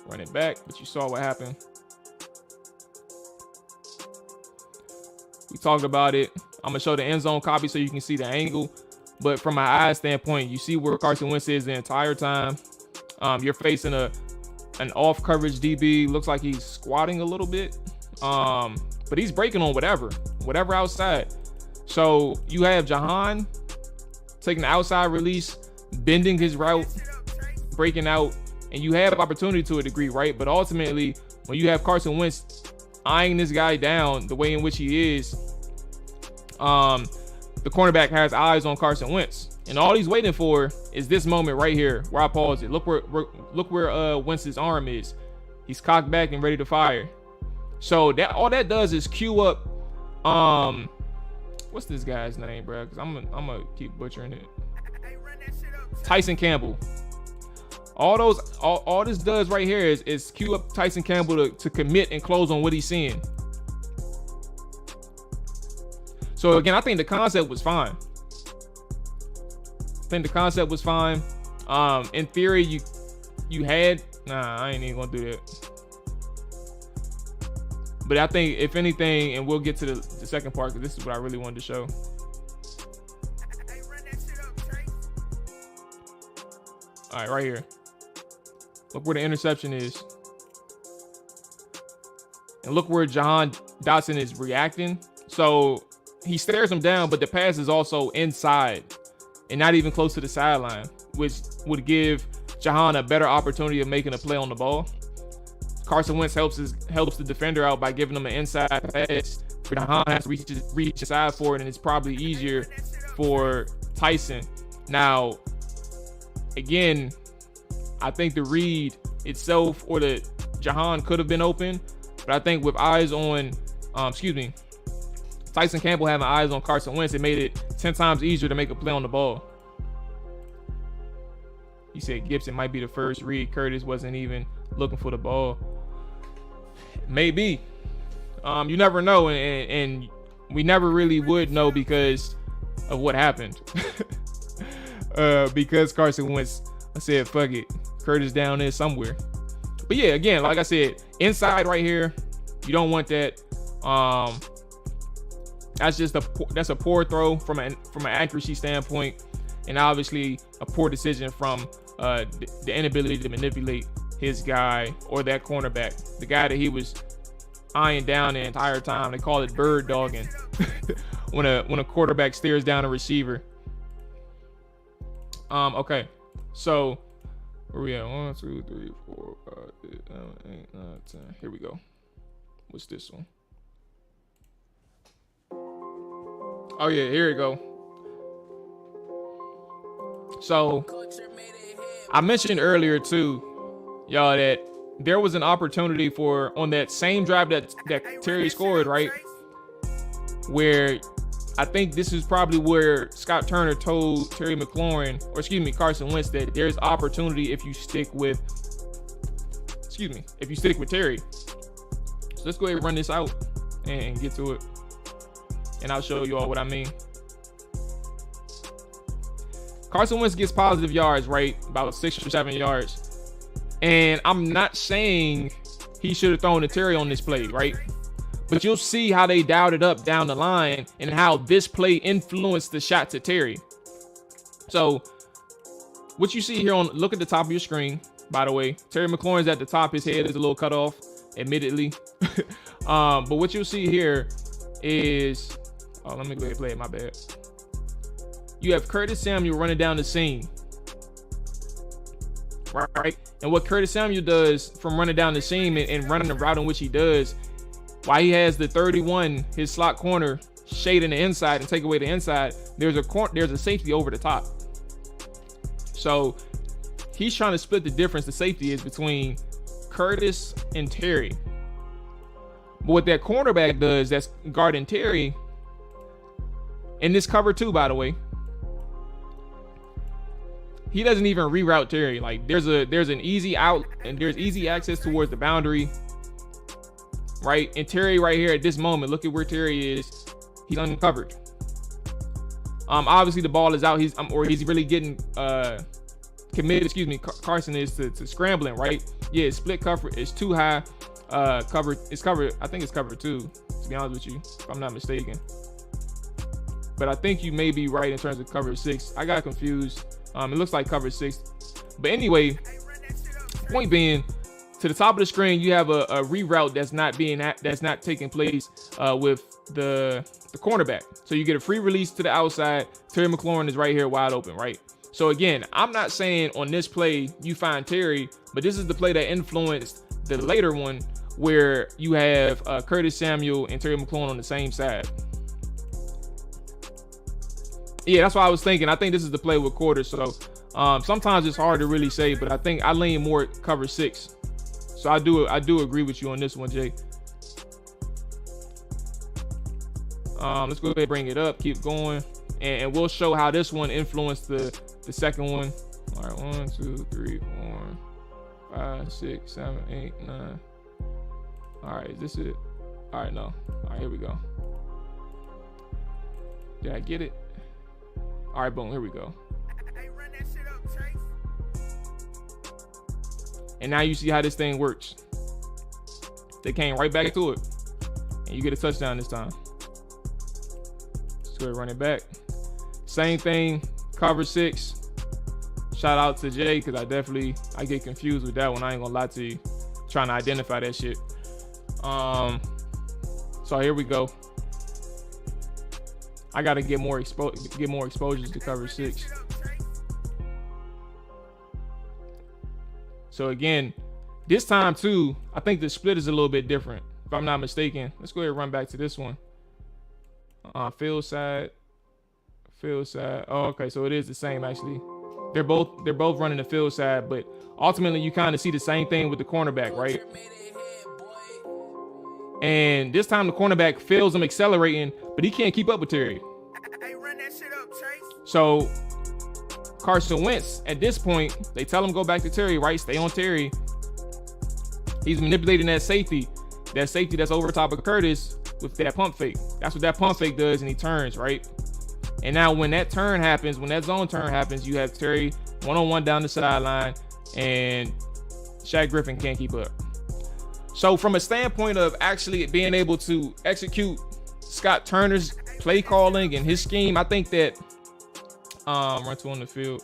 S2: run it back. But you saw what happened. We talked about it. I'm going to show the end zone copy so you can see the angle. But from my eye standpoint, you see where Carson Wentz is the entire time. You're facing an off coverage DB. Looks like he's squatting a little bit. But he's breaking on whatever outside. So you have Johan taking the outside release, bending his route, breaking out, and you have opportunity to a degree, right? But ultimately, when you have Carson Wentz eyeing this guy down the way in which he is, the cornerback has eyes on Carson Wentz, and all he's waiting for is this moment right here where I pause it. Look where Wentz's arm is. He's cocked back and ready to fire. So that all that does is cue up what's this guy's name, bro? Because I'm gonna keep butchering it. Tyson Campbell. All this does right here is cue up Tyson Campbell to commit and close on what he's seeing. So again, I think the concept was fine. In theory, you had I ain't even gonna do that. But I think if anything, and we'll get to the second part because this is what I really wanted to show. All right, right here. Look where the interception is. And look where Johan Dodson is reacting. So he stares him down, but the pass is also inside and not even close to the sideline, which would give Johan a better opportunity of making a play on the ball. Carson Wentz helps the defender out by giving him an inside pass. Johan has to reach inside for it, and it's probably easier for Tyson. Now, again, I think the read itself or the Johan could have been open, but I think with eyes on, Tyson Campbell having eyes on Carson Wentz, it made it 10 times easier to make a play on the ball. He said Gibson might be the first read. Curtis wasn't even looking for the ball. Maybe. You never know, and we never really would know because of what happened. Because Carson Wentz, I said, fuck it. Curtis down there somewhere. But yeah, again, like I said, inside right here, you don't want that. That's a poor throw from an accuracy standpoint, and obviously a poor decision from the inability to manipulate his guy or that cornerback, the guy that he was eyeing down the entire time. They call it bird dogging when a quarterback stares down a receiver. Okay, so where we at? 1, 2, 3, 4, 5, 6, 7, 8, 9, 10. Here we go. What's this one? Oh yeah, here we go. So I mentioned earlier too, y'all, that there was an opportunity for on that same drive that Terry scored, right? Where I think this is probably where Scott Turner told Carson Wentz that there's opportunity if you stick with Terry. So let's go ahead and run this out and get to it. And I'll show you all what I mean. Carson Wentz gets positive yards, right? About 6 or 7 yards. And I'm not saying he should have thrown to Terry on this play, right? But you'll see how they dialed it up down the line and how this play influenced the shot to Terry. So what you see here look at the top of your screen, by the way. Terry McLaurin's at the top. His head is a little cut off, admittedly. But what you'll see here is, let me go ahead and play it, my bad. You have Curtis Samuel running down the seam. Right? And what Curtis Samuel does from running down the seam and running the route in which he does, while he has the 31, his slot corner, shading the inside and take away the inside, there's a safety over the top. So he's trying to split the difference, the safety is, between Curtis and Terry. But what that cornerback does, that's guarding Terry, in this cover too, by the way, he doesn't even reroute Terry. Like there's an easy out and there's easy access towards the boundary, right? And Terry right here at this moment, look at where Terry is. He's uncovered. Obviously the ball is out. He's really getting committed. Carson is to scrambling, right? Yeah, split cover is too high. Covered. It's covered. I think it's covered too, to be honest with you, if I'm not mistaken. But I think you may be right in terms of cover 6. I got confused. It looks like cover 6. But anyway, point being, to the top of the screen, you have a reroute that's not taking place with the cornerback. So you get a free release to the outside. Terry McLaurin is right here wide open, right? So again, I'm not saying on this play you find Terry, but this is the play that influenced the later one where you have Curtis Samuel and Terry McLaurin on the same side. Yeah, that's what I was thinking. I think this is the play with quarters. So sometimes it's hard to really say, but I think I lean more cover 6. So I do agree with you on this one, Jay. Let's go ahead and bring it up, keep going, and we'll show how this one influenced the second one. All right, 1, 2, 3, 4, 5, 6, 7, 8, 9. All right, is this it? All right, no. All right, here we go. Did I get it? All right, boom, here we go.
S3: Hey, run that shit up, Chase.
S2: And now you see how this thing works. They came right back to it, and you get a touchdown this time. Let's go ahead and run it back. Same thing, cover 6. Shout out to Jay, because I get confused with that one. I ain't gonna lie to you, trying to identify that shit. So here we go. I gotta get more exposures to cover 6. So again, this time too, I think the split is a little bit different, if I'm not mistaken. Let's go ahead and run back to this one. Field side. Oh, okay, so it is the same actually. They're both running the field side, but ultimately you kind of see the same thing with the cornerback, right? And this time the cornerback feels him accelerating, but he can't keep up with Terry.
S3: Hey, run that shit up, Chase.
S2: So Carson Wentz, at this point, they tell him go back to Terry, right? Stay on Terry. He's manipulating that safety that's over top of Curtis with that pump fake. That's what that pump fake does, and he turns, right? And now when that turn happens, when that zone turn happens, you have Terry one-on-one down the sideline, and Shaq Griffin can't keep up. So from a standpoint of actually being able to execute Scott Turner's play calling and his scheme, I think that run 2 on the field,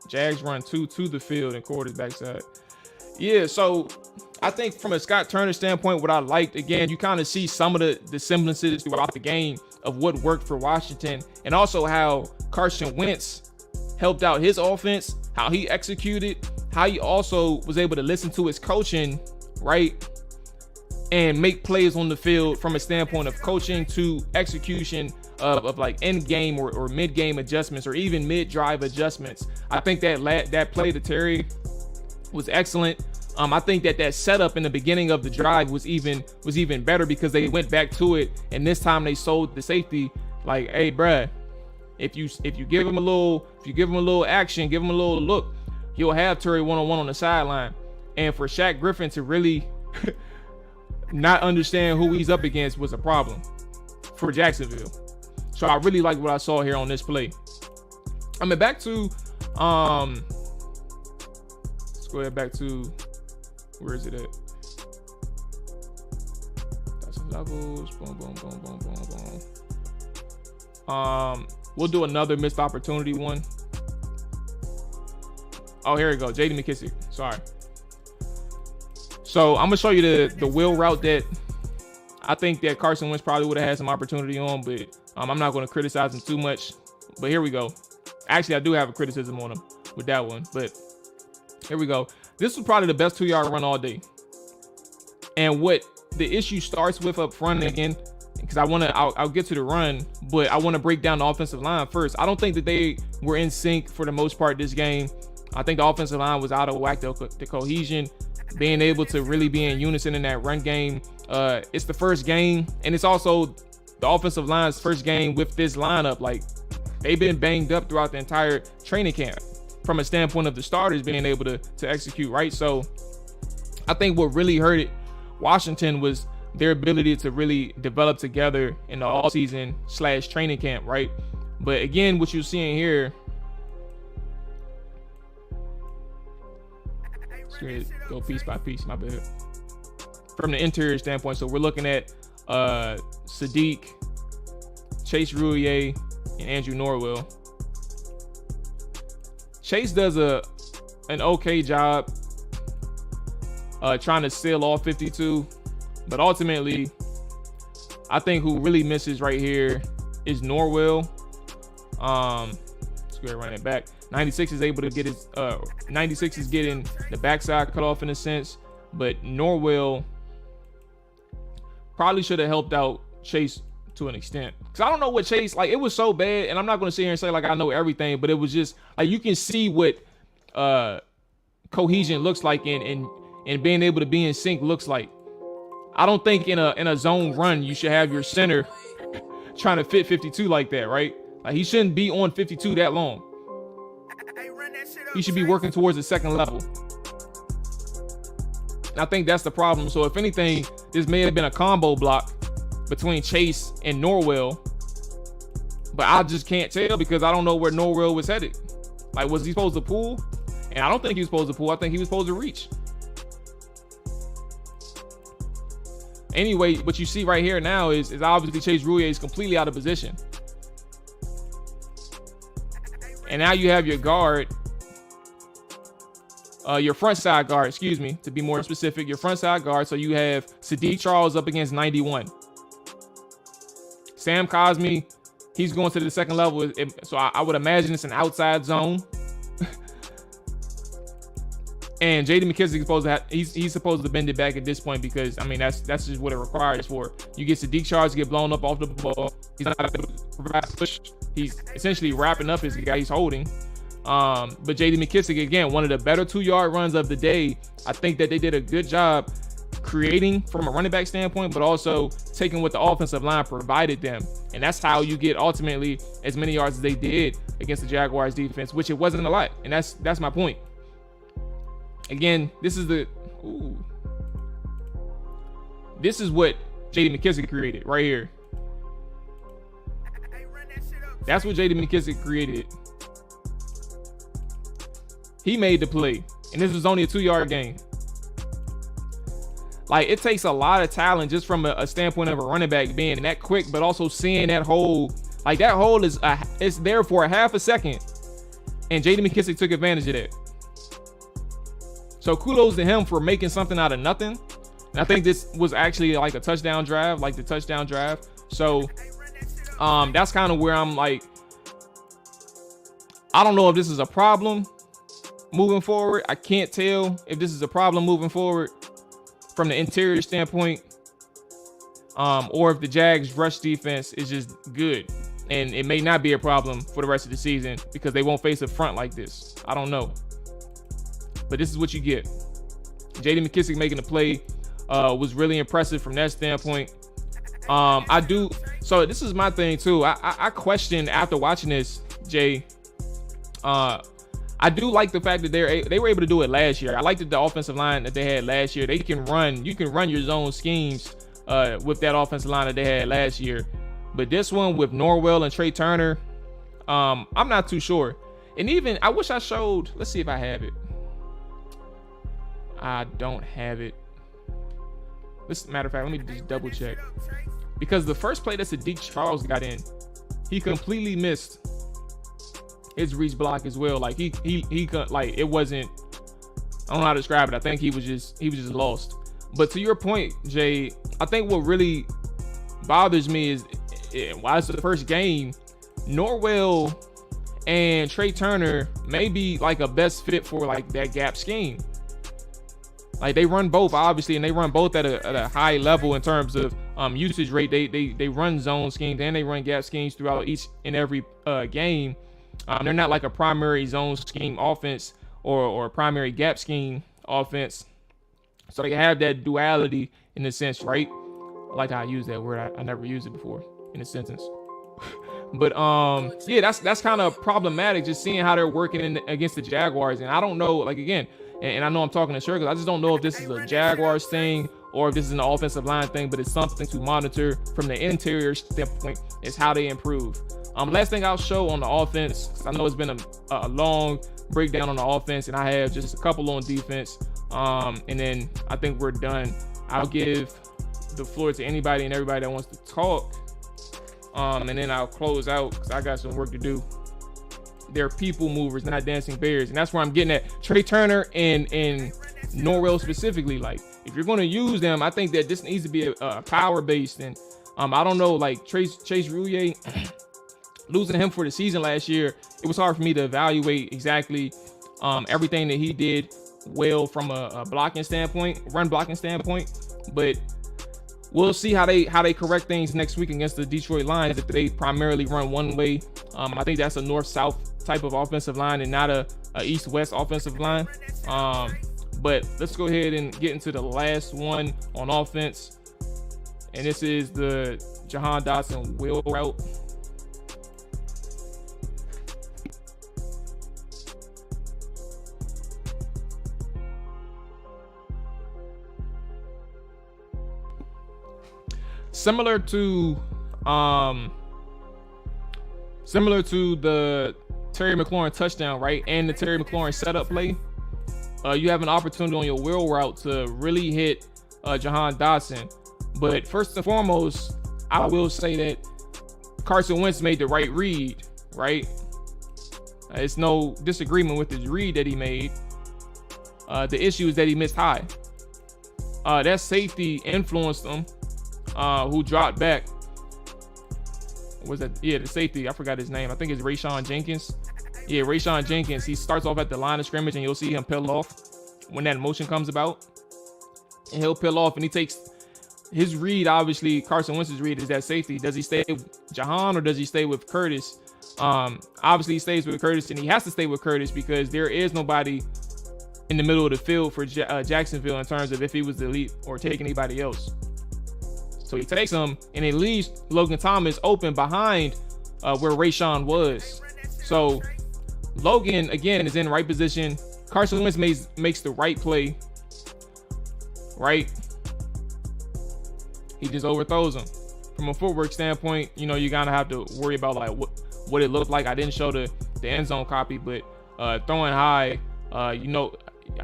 S2: Jags run 2 to the field and quarterback side. Yeah, so I think from a Scott Turner standpoint, what I liked, again, you kind of see some of the semblances throughout the game of what worked for Washington, and also how Carson Wentz helped out his offense, how he executed, how he also was able to listen to his coaching, right, and make plays on the field from a standpoint of coaching to execution of like end game or mid game adjustments or even mid drive adjustments. I think that play to Terry was excellent. I think that setup in the beginning of the drive was even better because they went back to it, and this time they sold the safety like, hey, bruh, if you give him a little action, give him a little look, you'll have Terry one-on-one on the sideline. And for Shaq Griffin to really not understand who he's up against was a problem for Jacksonville. So I really like what I saw here on this play. I mean, back to let's go ahead back to, where is it at? That's some levels. Boom, boom, boom, boom, boom, boom. We'll do another missed opportunity one. Oh, here we go. J.D. McKissick. Sorry. So I'm gonna show you the wheel route that I think that Carson Wentz probably would have had some opportunity on, but I'm not going to criticize him too much. But here we go. Actually, I do have a criticism on him with that one, but here we go. This was probably the best 2-yard run all day. And what the issue starts with up front again, because I'll get to the run, but I want to break down the offensive line first. I don't think that they were in sync for the most part this game. I think the offensive line was out of whack. The cohesion, being able to really be in unison in that run game. It's the first game, and it's also the offensive line's first game with this lineup. Like, they've been banged up throughout the entire training camp from a standpoint of the starters being able to execute, right? So I think what really hurt it, Washington, was their ability to really develop together in the offseason / training camp, right? But again, what you're seeing here, let's go piece by piece, my bad. From the interior standpoint, so we're looking at Sadiq, Chase Roullier, and Andrew Norwell. Chase does an okay job trying to seal all 52, but ultimately, I think who really misses right here is Norwell. Let's go ahead and run it back. 96 is able to get his 96 is getting the backside cut off in a sense, but Norwell probably should have helped out Chase to an extent, because I don't know what Chase, like, it was so bad, and I'm not going to sit here and say like I know everything, but it was just like you can see what cohesion looks like, and and being able to be in sync looks like. I don't think in a zone run you should have your center trying to fit 52 like that, right? Like, he shouldn't be on 52 that long.
S3: Hey, run that shit up,
S2: He should be
S3: Chase.
S2: working towards the second level. And I think that's the problem. So if anything, this may have been a combo block between Chase and Norwell, but I just can't tell because I don't know where Norwell was headed. Like, was he supposed to pull? And I don't think he was supposed to pull. I think he was supposed to reach. Anyway, what you see right here now is obviously Chase Roullier is completely out of position. And now you have your guard, your front side guard, excuse me, to be more specific, your front side guard. So you have Sadiq Charles up against 91. Sam Cosmi, he's going to the second level. So I would imagine it's an outside zone. And J.D. McKissic is supposed to have, he's supposed to bend it back at this point because, I mean, that's just what it requires for. You get Sadiq Charles to get blown up off the ball. He's not able to provide push. He's essentially wrapping up his guy he's holding. But J.D. McKissic, again, one of the better 2-yard runs of the day. I think that they did a good job creating from a running back standpoint, but also taking what the offensive line provided them. And that's how you get ultimately as many yards as they did against the Jaguars defense, which it wasn't a lot. And that's my point. Again, this is this is what J.D. McKissic created right here.
S3: Hey, run that shit up,
S2: That's what J.D. McKissic created. He made the play, and this was only a 2-yard gain. Like, it takes a lot of talent just from a standpoint of a running back being that quick, but also seeing that hole. Like, that hole is it's there for a half a second, and J.D. McKissic took advantage of that. So kudos to him for making something out of nothing. And I think this was actually like a touchdown drive, like the touchdown drive. So that's kind of where I'm like, I don't know if this is a problem moving forward. I can't tell if this is a problem moving forward from the interior standpoint, or if the Jags rush defense is just good. And it may not be a problem for the rest of the season because they won't face a front like this. I don't know. But this is what you get. J.D. McKissic making the play was really impressive from that standpoint. So this is my thing too. I questioned after watching this, Jay. I do like the fact that they were able to do it last year. I liked the offensive line that they had last year. You can run your zone schemes with that offensive line that they had last year. But this one with Norwell and Trey Turner, I'm not too sure. And even I wish I showed. Let's see if I have it. I don't have it. Matter of fact, let me just double check. Because the first play that Sadiq Charles got in, he completely missed his reach block as well. Like he like it wasn't. I don't know how to describe it. I think he was just lost. But to your point, Jay, I think what really bothers me is while it's the first game, Norwell and Trey Turner may be like a best fit for like that gap scheme. Like they run both obviously, and they run both at a high level in terms of usage rate. They run zone schemes and they run gap schemes throughout each and every game. They're not like a primary zone scheme offense or a primary gap scheme offense. So they have that duality in a sense, right? I like how I use that word. I never used it before in a sentence. But yeah, that's kind of problematic just seeing how they're working against the Jaguars. And I don't know, like again, and I know I'm talking to Sure because I just don't know if this is a Jaguars thing or if this is an offensive line thing, but it's something to monitor from the interior standpoint is how they improve. Last thing I'll show on the offense, I know it's been a long breakdown on the offense, and I have just a couple on defense. And then I think we're done. I'll give the floor to anybody and everybody that wants to talk. And then I'll close out because I got some work to do. They're people movers, not dancing bears. And that's where I'm getting at. Trey Turner and Norwell specifically. Like, if you're going to use them, I think that this needs to be a power-based. And I don't know, like Chase Roullier, losing him for the season last year, it was hard for me to evaluate exactly everything that he did well from a blocking standpoint, run blocking standpoint. But we'll see how they correct things next week against the Detroit Lions if they primarily run one way. I think that's a north-south type of offensive line and not a east-west offensive line. But let's go ahead and get into the last one on offense. And this is the Johan Dodson wheel route. Similar to the Terry McLaurin touchdown, right? And the Terry McLaurin setup play. You have an opportunity on your wheel route to really hit Johan Dodson. But first and foremost, I will say that Carson Wentz made the right read, right? It's no disagreement with the read that he made. The issue is that he missed high. That safety influenced him, who dropped back. Was that? Yeah, the safety. I forgot his name. I think it's Rayshawn Jenkins. Yeah, Rayshawn Jenkins. He starts off at the line of scrimmage, and you'll see him peel off when that motion comes about. And he'll peel off, and he takes his read. Obviously, Carson Wentz's read is that safety. Does he stay with Jahan or does he stay with Curtis? Obviously, he stays with Curtis, and he has to stay with Curtis because there is nobody in the middle of the field for Jacksonville in terms of if he was the lead or take anybody else. So he takes him, and it leaves Logan Thomas open behind where Rayshawn was. So Logan, again, is in the right position. Carson Wentz makes the right play, right? He just overthrows him. From a footwork standpoint, you know, you're going to have to worry about like what it looked like. I didn't show the end zone copy, but throwing high, you know,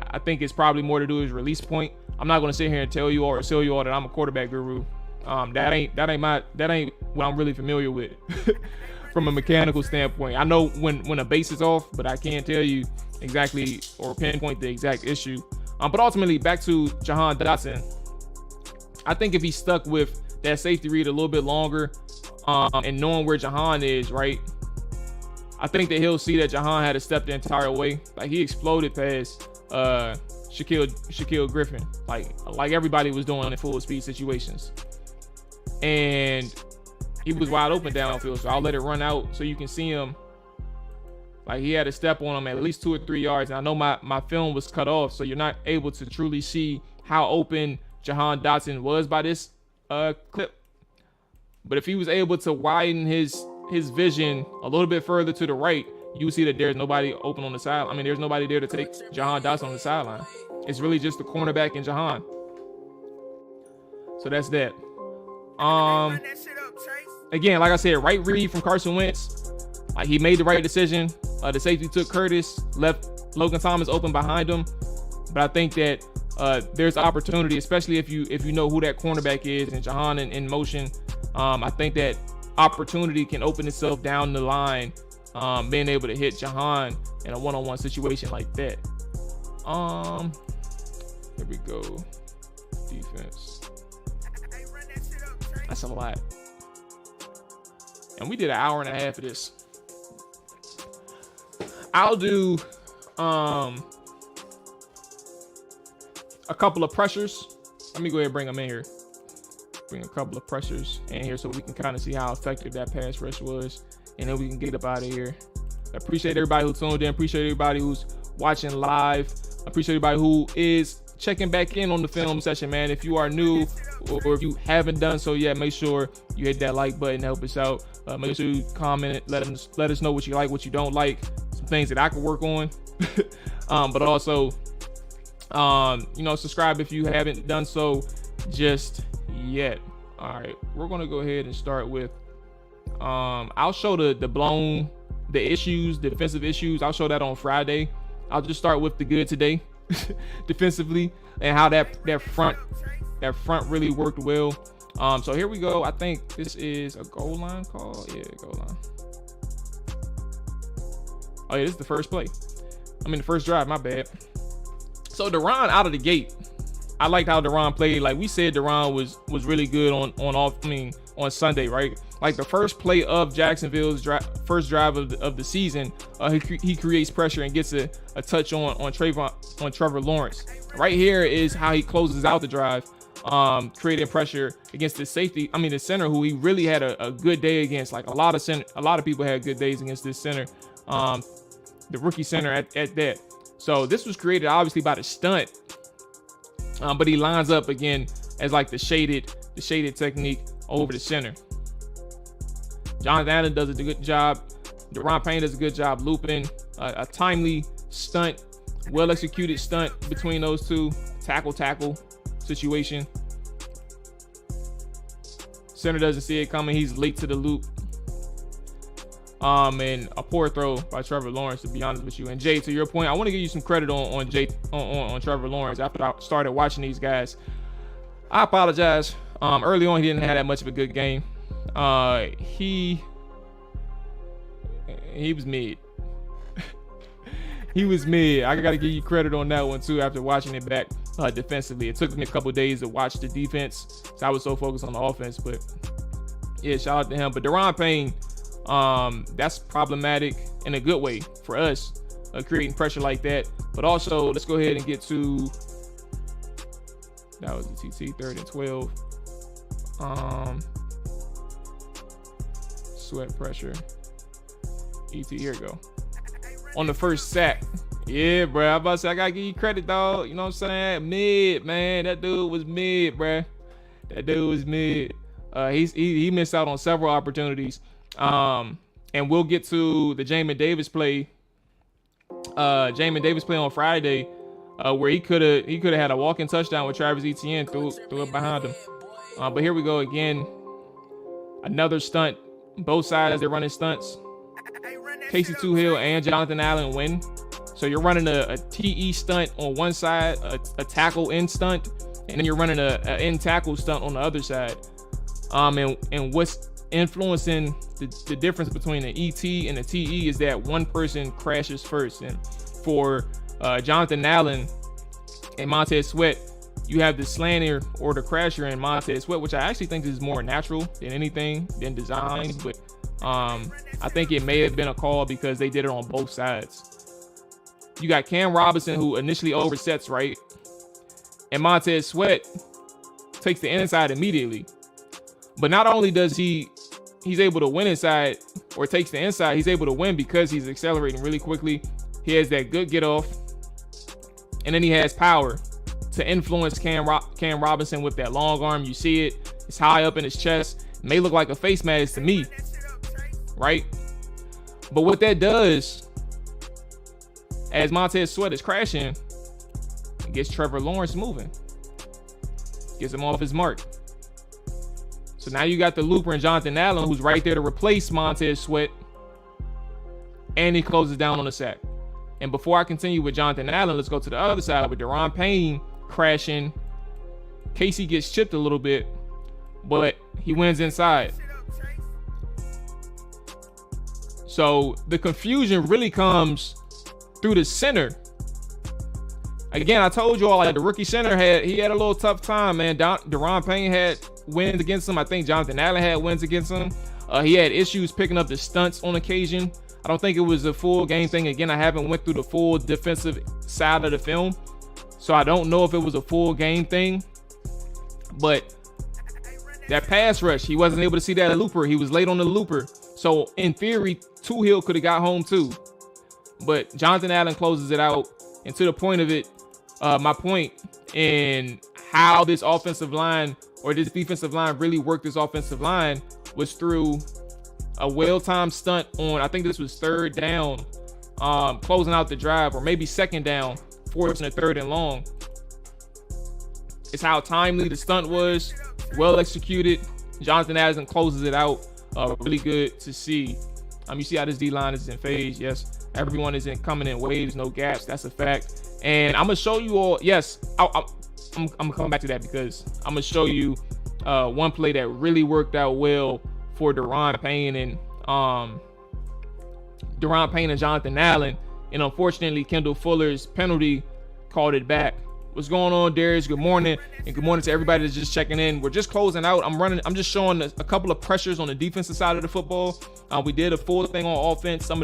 S2: I think it's probably more to do with his release point. I'm not going to sit here and tell you all or sell you all that I'm a quarterback guru. That ain't what I'm really familiar with from a mechanical standpoint. I know when a base is off, but I can't tell you exactly or pinpoint the exact issue. But ultimately, back to Johan Dodson. I think if he stuck with that safety read a little bit longer, and knowing where Jahan is, right, I think that he'll see that Jahan had to step the entire way. Like, he exploded past Shaquille Griffin, like everybody was doing in full speed situations. And he was wide open downfield, so I'll let it run out so you can see him. Like, he had to step on him at least 2 or 3 yards. And I know my film was cut off, so you're not able to truly see how open Johan Dodson was by this clip. But if he was able to widen his vision a little bit further to the right, you see that there's nobody open on the side. I mean, there's nobody there to take Johan Dodson on the sideline. It's really just the cornerback and Jahan. So that's that. Again, like I said, right read from Carson Wentz. Like, he made the right decision. The safety took Curtis, left Logan Thomas open behind him. But I think that there's opportunity, especially if you know who that cornerback is and Jahan in motion. I think that opportunity can open itself down the line, being able to hit Jahan in a one-on-one situation like that. Here we go. Defense. That's a lot. And we did an hour and a half of this. I'll do a couple of pressures. Let me go ahead and bring them in here. Bring a couple of pressures in here so we can kind of see how effective that pass rush was. And then we can get up out of here. I appreciate everybody who tuned in. Appreciate everybody who's watching live. I appreciate everybody who is checking back in on the film session, man. If you are new or if you haven't done so yet, make sure you hit that like button, help us out. Make sure you comment, let us know what you like, what you don't like, some things that I can work on. But also, you know, subscribe if you haven't done so just yet. All right, we're gonna go ahead and start with I'll show the defensive issues. I'll show that on Friday. I'll just start with the good today defensively and how that front really worked well. So here we go. I think this is a goal line call. Yeah, goal line. Oh yeah, this is the first play. I mean, the first drive, my bad. So Deron out of the gate, I liked how Deron played. Like we said, Deron was really good on Sunday, right? Like the first play of Jacksonville's first drive of the season, he creates pressure and gets a touch on Trevor Lawrence. Right here is how he closes out the drive, creating pressure against the center, who he really had a good day against. Like a lot of people had good days against this center, the rookie center at that. So this was created obviously by the stunt But he lines up again as like the shaded technique over the center. Jonathan Allen does a good job. Daron Payne does a good job looping. A timely stunt, well executed stunt between those two. Tackle situation. Center doesn't see it coming. He's late to the loop. And a poor throw by Trevor Lawrence, to be honest with you. And Jay, to your point, I want to give you some credit on Trevor Lawrence. After I started watching these guys, I apologize. Early on, he didn't have that much of a good game. He was mid. He was mid. I got to give you credit on that one too. After watching it back defensively, it took me a couple days to watch the defense, so I was so focused on the offense. But yeah, shout out to him. But Daron Payne, that's problematic in a good way for us, creating pressure like that. But also, let's go ahead and get to that was the TT 3rd and 12. Sweat pressure. ET, here we go. On the first sack. Yeah, bro. I'm about to say, I gotta give you credit, dog. You know what I'm saying? Mid, man. That dude was mid, bro. That dude was mid. He missed out on several opportunities. And we'll get to the Jamin Davis play. Jamin Davis play on Friday, where he could have had a walking touchdown with Travis Etienne, threw it behind him. But here we go again. Another stunt. Both sides, they're running stunts. Casey Toohill and Jonathan Allen win. So you're running a TE stunt on one side, a tackle in stunt, and then you're running a in tackle stunt on the other side. And what's influencing the difference between the ET and the TE is that one person crashes first. And for Jonathan Allen and Montez Sweat, you have the slanter or the crasher in Montez Sweat, which I actually think is more natural than anything than design. But I think it may have been a call because they did it on both sides. You got Cam Robinson, who initially oversets right, and Montez Sweat takes the inside immediately. But not only does he's able to win inside or takes the inside, he's able to win because he's accelerating really quickly. He has that good get off, and then he has power to influence Cam Robinson with that long arm. You see it. It's high up in his chest. It may look like a face mask to me, right? But what that does, as Montez Sweat is crashing, it gets Trevor Lawrence moving. Gets him off his mark. So now you got the looper and Jonathan Allen, who's right there to replace Montez Sweat. And he closes down on the sack. And before I continue with Jonathan Allen, let's go to the other side with Daron Payne crashing. Casey gets chipped a little bit, but he wins inside. So the confusion really comes through the center. Again, I told you all, like, the rookie center had a little tough time, man. Daron Payne had wins against him. I think Jonathan Allen had wins against him. He had issues picking up the stunts on occasion. I don't think it was a full game thing. Again, I haven't went through the full defensive side of the film, so I don't know if it was a full game thing. But that pass rush, he wasn't able to see that looper. He was late on the looper. So in theory, Toohill could have got home too. But Jonathan Allen closes it out. And to the point of it, my point in how this offensive line or this defensive line really worked this offensive line was through a well-timed stunt on, I think this was 3rd down, closing out the drive, or maybe 2nd down, forcing a 3rd and long. It's how timely the stunt was, well executed. Jonathan Allen closes it out. Really good to see. You see how this D-line is in phase. Yes, everyone is coming in waves, no gaps. That's a fact. And I'm gonna show you all. Yes, I'm gonna come back to that because I'm gonna show you one play that really worked out well for Daron Payne and Jonathan Allen. And unfortunately, Kendall Fuller's penalty called it back. What's going on, Darius? Good morning, and good morning to everybody that's just checking in. We're just closing out. I'm just showing a couple of pressures on the defensive side of the football. We did a full thing on offense, some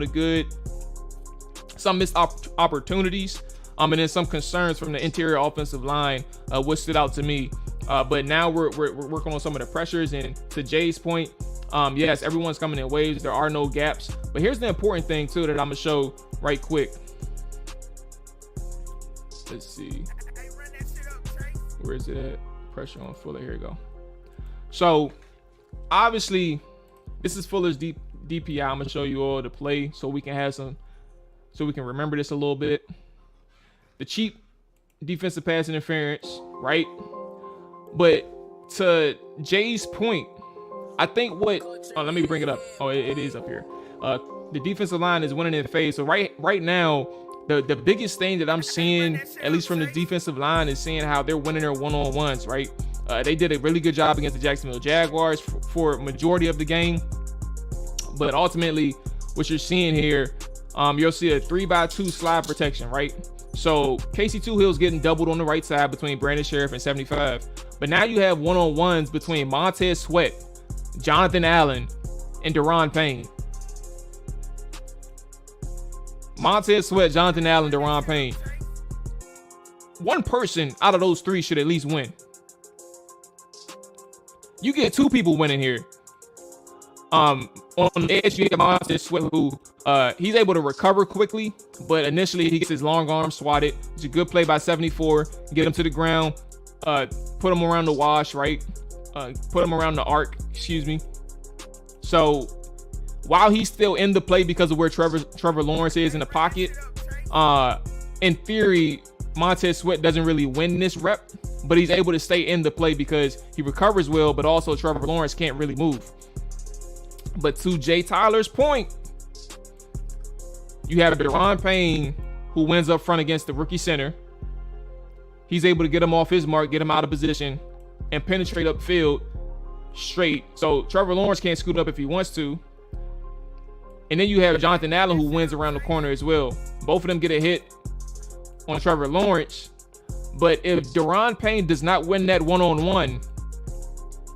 S2: missed opportunities, and then some concerns from the interior offensive line, what stood out to me. But now we're working on some of the pressures, and to Jay's point, yes, everyone's coming in waves. There are no gaps. But here's the important thing too that I'm gonna show right quick. Let's see. Where is it at? Pressure on Fuller. Here we go. So obviously this is Fuller's DPI. I'm gonna show you all the play so we can remember this a little bit. The cheap defensive pass interference, right? But to Jay's point, I think let me bring it up. Oh, it is up here. The defensive line is winning in phase. So right now, the biggest thing that I'm seeing, at least from the defensive line, is seeing how they're winning their one-on-ones, right? They did a really good job against the Jacksonville Jaguars for a majority of the game. But ultimately, what you're seeing here, you'll see a 3x2 slide protection, right? So Casey Hill's getting doubled on the right side between Brandon Sheriff and 75. But now you have one-on-ones between Montez Sweat, Jonathan Allen, and Daron Payne. Montez Sweat, Jonathan Allen, Daron Payne. One person out of those three should at least win. You get two people winning here. On the edge, you get Montez Sweat, who he's able to recover quickly, but initially he gets his long arm swatted. It's a good play by 74. Get him to the ground, put him around the wash, right? Put him around the arc, excuse me. So while he's still in the play because of where Trevor Lawrence is in the pocket, in theory, Montez Sweat doesn't really win this rep, but he's able to stay in the play because he recovers well, but also Trevor Lawrence can't really move. But to Jay Tyler's point, you have Daron Payne, who wins up front against the rookie center. He's able to get him off his mark, get him out of position, and penetrate upfield straight. So Trevor Lawrence can't scoot up if he wants to. And then you have Jonathan Allen, who wins around the corner as well. Both of them get a hit on Trevor Lawrence. But if Daron Payne does not win that one-on-one,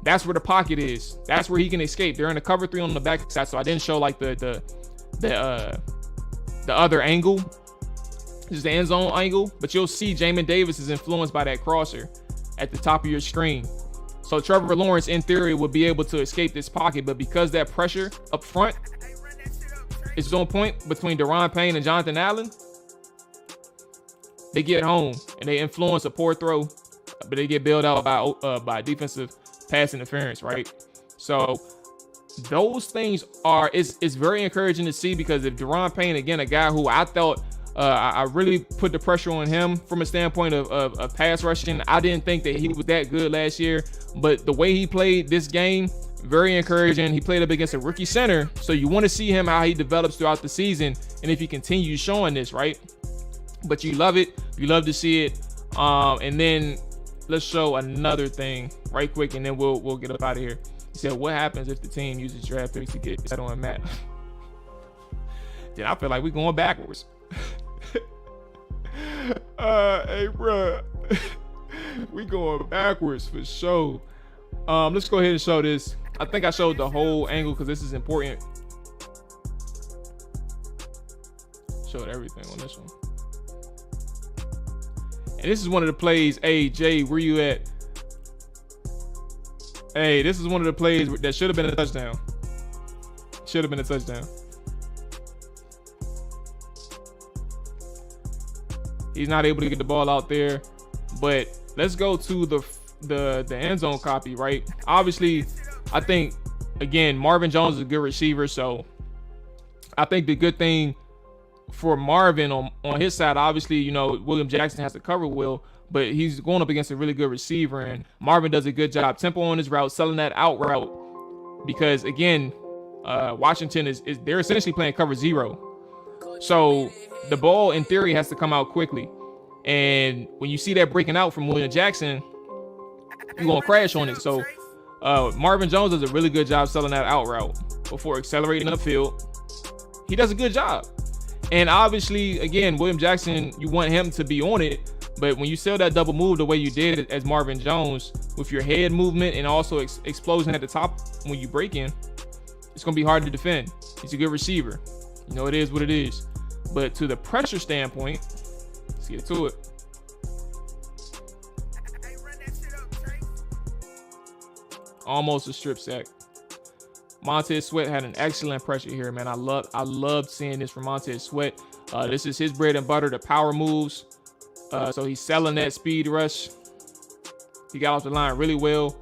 S2: that's where the pocket is. That's where he can escape. They're in the cover 3 on the backside, so I didn't show like the other angle, just the end zone angle. But you'll see Jamin Davis is influenced by that crosser at the top of your screen. So Trevor Lawrence, in theory, would be able to escape this pocket, but because that pressure up front is on point between Daron Payne and Jonathan Allen, they get home and they influence a poor throw, but they get bailed out by defensive pass interference, right? So those things it's very encouraging to see, because if Daron Payne, again, a guy who I thought I really put the pressure on him from a standpoint of pass rushing. I didn't think that he was that good last year, but the way he played this game, very encouraging. He played up against a rookie center, so you want to see him how he develops throughout the season, and if he continues showing this, right? But you love it. You love to see it. And then let's show another thing right quick, and then we'll get up out of here. He said, what happens if the team uses draft picks to get set on Matt? Then I feel like we're going backwards. Hey, bro. We going backwards for sure. Let's go ahead and show this. I think I showed the whole angle because this is important. Showed everything on this one. And this is one of the plays. Hey, Jay, where you at? Hey, this is one of the plays that should have been a touchdown. Should have been a touchdown. He's not able to get the ball out there. But let's go to the end zone copy, right? Obviously, I think, again, Marvin Jones is a good receiver. So I think the good thing for Marvin on his side, obviously, you know, William Jackson has to cover well, but he's going up against a really good receiver, and Marvin does a good job tempo on his route, selling that out route, because again, Washington they're essentially playing cover 0. So the ball in theory has to come out quickly. And when you see that breaking out from William Jackson, you're going to crash on it. So Marvin Jones does a really good job selling that out route before accelerating upfield. He does a good job. And obviously, again, William Jackson, you want him to be on it. But when you sell that double move the way you did as Marvin Jones, with your head movement and also explosion at the top when you break in, it's going to be hard to defend. He's a good receiver. You know, it is what it is. But to the pressure standpoint, let's get to it. Almost a strip sack. Montez Sweat had an excellent pressure here, man. I loved seeing this from Montez Sweat. This is his bread and butter, the power moves. So he's selling that speed rush. He got off the line really well.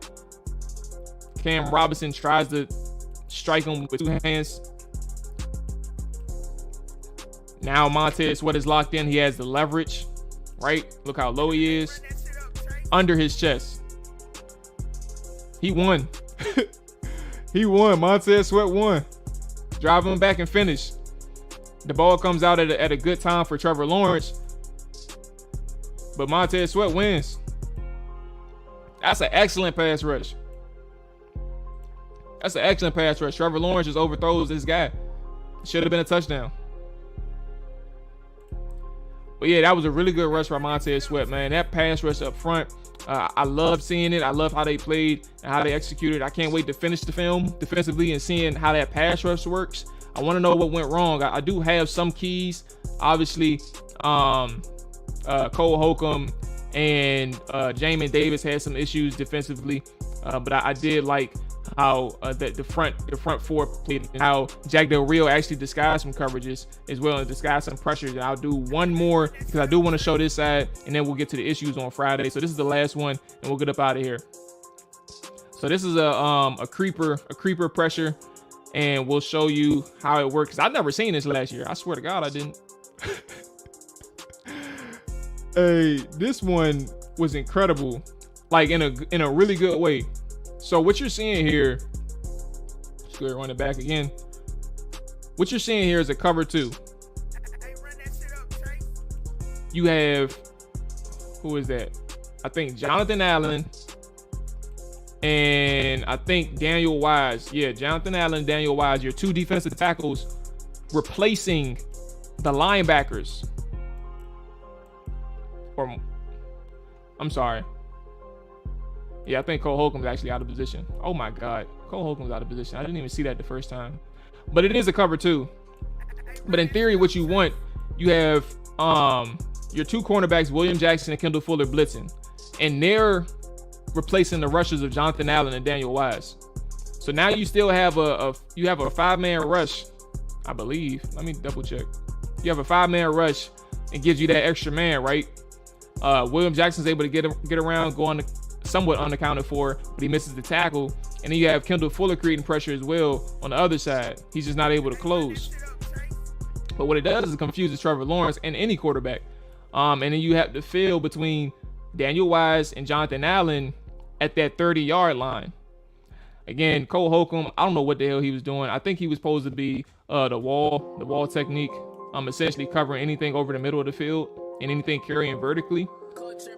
S2: Cam Robinson tries to strike him with 2 hands. Now Montez Sweat is locked in. He has the leverage, right? Look how low he is. Under his chest. He won. He won. Montez Sweat won. Drive him back and finish. The ball comes out at a good time for Trevor Lawrence. But Montez Sweat wins. That's an excellent pass rush. That's an excellent pass rush. Trevor Lawrence just overthrows this guy. Should have been a touchdown. But yeah, that was a really good rush by Montez Sweat, man. That pass rush up front, I love seeing it. I love how they played and how they executed. I can't wait to finish the film defensively and seeing how that pass rush works. I want to know what went wrong. I do have some keys. Obviously, Cole Holcomb and Jamin Davis had some issues defensively, but I did like how the front four played, and how Jack Del Rio actually disguised some coverages as well and disguised some pressures. And I'll do one more because I do want to show this side, and then we'll get to the issues on Friday. So this is the last one, and we'll get up out of here. So this is a creeper pressure, and we'll show you how it works. I've never seen this last year. I swear to God, I didn't. Hey, this one was incredible, like in a really good way. So what you're seeing here, let's go run it back again. What you're seeing here is a cover 2. You have, who is that? I think Jonathan Allen and I think Daniel Wise. Yeah, Jonathan Allen, Daniel Wise, your 2 defensive tackles replacing the linebackers. Or, I'm sorry. Yeah, I think Cole Holcomb's actually out of position. Oh my God, Cole Holcomb's out of position. I didn't even see that the first time. But it is a cover 2. But in theory, what you want, you have your 2 cornerbacks, William Jackson and Kendall Fuller, blitzing, and they're replacing the rushers of Jonathan Allen and Daniel Wise. So now you still have a 5-man rush, I believe. Let me double check. You have a 5-man rush and gives you that extra man, right? William Jackson's able to get around, go on the somewhat unaccounted for, but he misses the tackle. And then you have Kendall Fuller creating pressure as well on the other side. He's just not able to close. But what it does is it confuses Trevor Lawrence and any quarterback. And then you have the field between Daniel Wise and Jonathan Allen at that 30-yard line. Again, Cole Holcomb, I don't know what the hell he was doing. I think he was supposed to be the wall technique, essentially covering anything over the middle of the field and anything carrying vertically.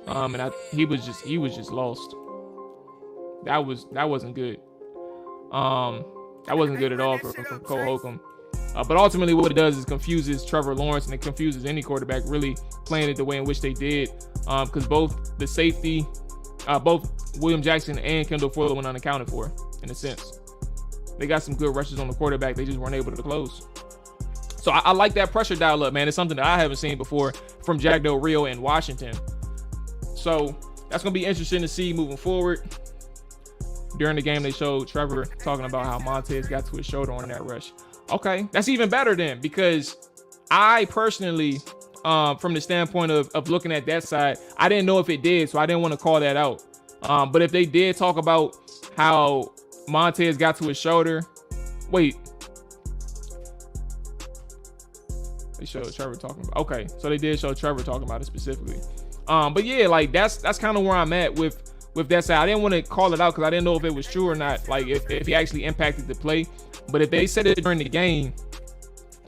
S2: And he was just lost. That wasn't good. That wasn't good at all from Cole Holcomb. But ultimately, what it does is confuses Trevor Lawrence, and it confuses any quarterback really playing it the way in which they did. Because both the safety, both William Jackson and Kendall Fuller went unaccounted for, in a sense. They got some good rushes on the quarterback. They just weren't able to close. So I like that pressure dial up, man. It's something that I haven't seen before from Jack Del Rio in Washington. So that's going to be interesting to see moving forward. During the game, they showed Trevor talking about how Montez got to his shoulder on that rush. Okay, that's even better then, because I personally, from the standpoint of looking at that side, I didn't know if it did, so I didn't want to call that out. But if they did talk about how Montez got to his shoulder, wait. They showed Trevor talking about, okay, so they did show Trevor talking about it specifically. But yeah, like that's kind of where I'm at with that side. I didn't want to call it out because I didn't know if it was true or not, like if he actually impacted the play. But if they said it during the game,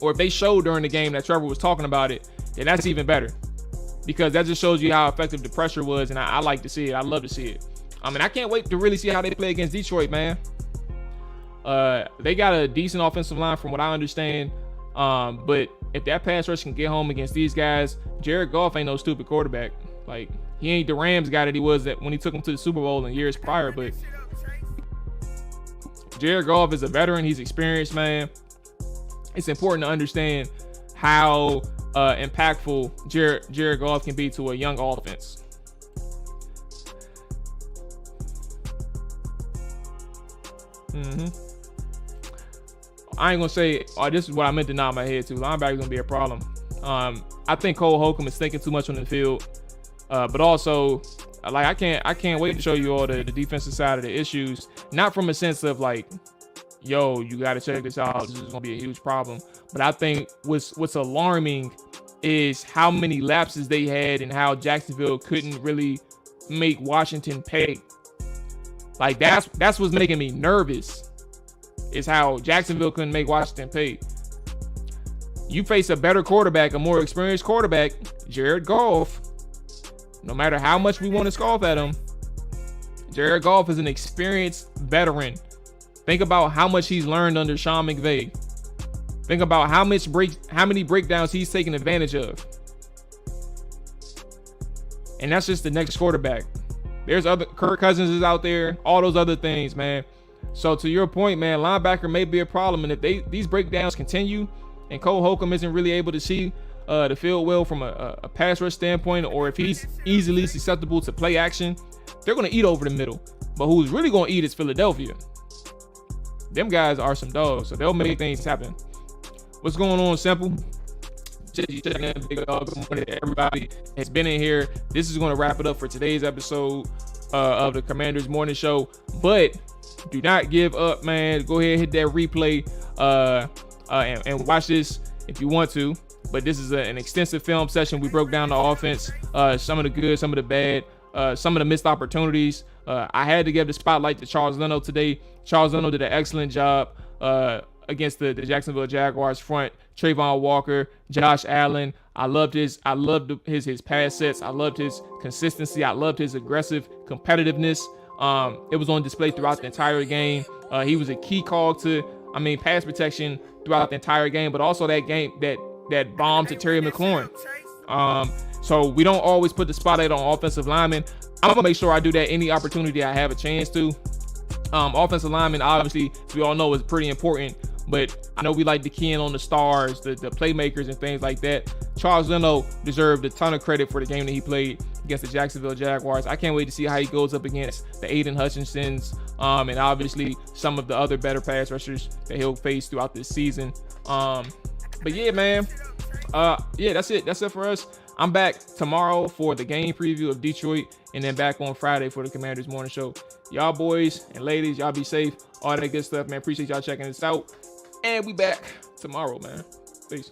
S2: or if they showed during the game that Trevor was talking about it, then that's even better, because that just shows you how effective the pressure was, and I like to see it. I love to see it. And I can't wait to really see how they play against Detroit, man. They got a decent offensive line from what I understand. But if that pass rush can get home against these guys, Jared Goff ain't no stupid quarterback. Like, he ain't the Rams guy that he was when he took him to the Super Bowl in years prior. But Jared Goff is a veteran. He's experienced, man. It's important to understand how impactful Jared Goff can be to a young offense. I ain't gonna say, oh, this is what I meant to nod my head to. Linebacker's gonna be a problem. I think Cole Holcomb is thinking too much on the field, but also like I can't wait to show you all the defensive side of the issues. Not from a sense of like, yo, you got to check this out. This is gonna be a huge problem. But I think what's alarming is how many lapses they had and how Jacksonville couldn't really make Washington pay. Like that's what's making me nervous. Is how Jacksonville couldn't make Washington pay. You face a better quarterback, a more experienced quarterback, Jared Goff. No matter how much we want to scoff at him, Jared Goff is an experienced veteran. Think about how much he's learned under Sean McVay. Think about how many breakdowns he's taken advantage of. And that's just the next quarterback. There's other Kirk Cousins is out there, all those other things, man. So to your point, man, linebacker may be a problem. And if these breakdowns continue and Cole Holcomb isn't really able to see the field well from a pass rush standpoint, or if he's easily susceptible to play action, they're going to eat over the middle. But who's really going to eat is Philadelphia. Them guys are some dogs, so they'll make things happen. What's going on, Simple? Big dog. Good morning to everybody that's been in here. This is going to wrap it up for today's episode of the Commanders Morning Show. But do not give up, man. Go ahead and hit that replay and watch this if you want to. But this is an extensive film session. We broke down the offense, some of the good, some of the bad, some of the missed opportunities. I had to give the spotlight to Charles Leno today. Charles Leno did an excellent job against the Jacksonville Jaguars front. Trayvon Walker, Josh Allen. I loved his pass sets. I loved his consistency. I loved his aggressive competitiveness. It was on display throughout the entire game. He was a key cog to, pass protection throughout the entire game, but also that bomb to Terry McLaurin. So we don't always put the spotlight on offensive linemen. I'm gonna make sure I do that any opportunity I have a chance to. Offensive linemen, obviously, as we all know, is pretty important, but I know we like to key in on the stars, the playmakers and things like that. Charles Leno deserved a ton of credit for the game that he played against the Jacksonville Jaguars. I can't wait to see how he goes up against the Aiden Hutchinsons, and obviously some of the other better pass rushers that he'll face throughout this season. But yeah, man, that's it. That's it for us. I'm back tomorrow for the game preview of Detroit, and then back on Friday for the Commanders Morning Show. Y'all boys and ladies, y'all be safe. All that good stuff, man. Appreciate y'all checking this out. And we back tomorrow, man. Peace.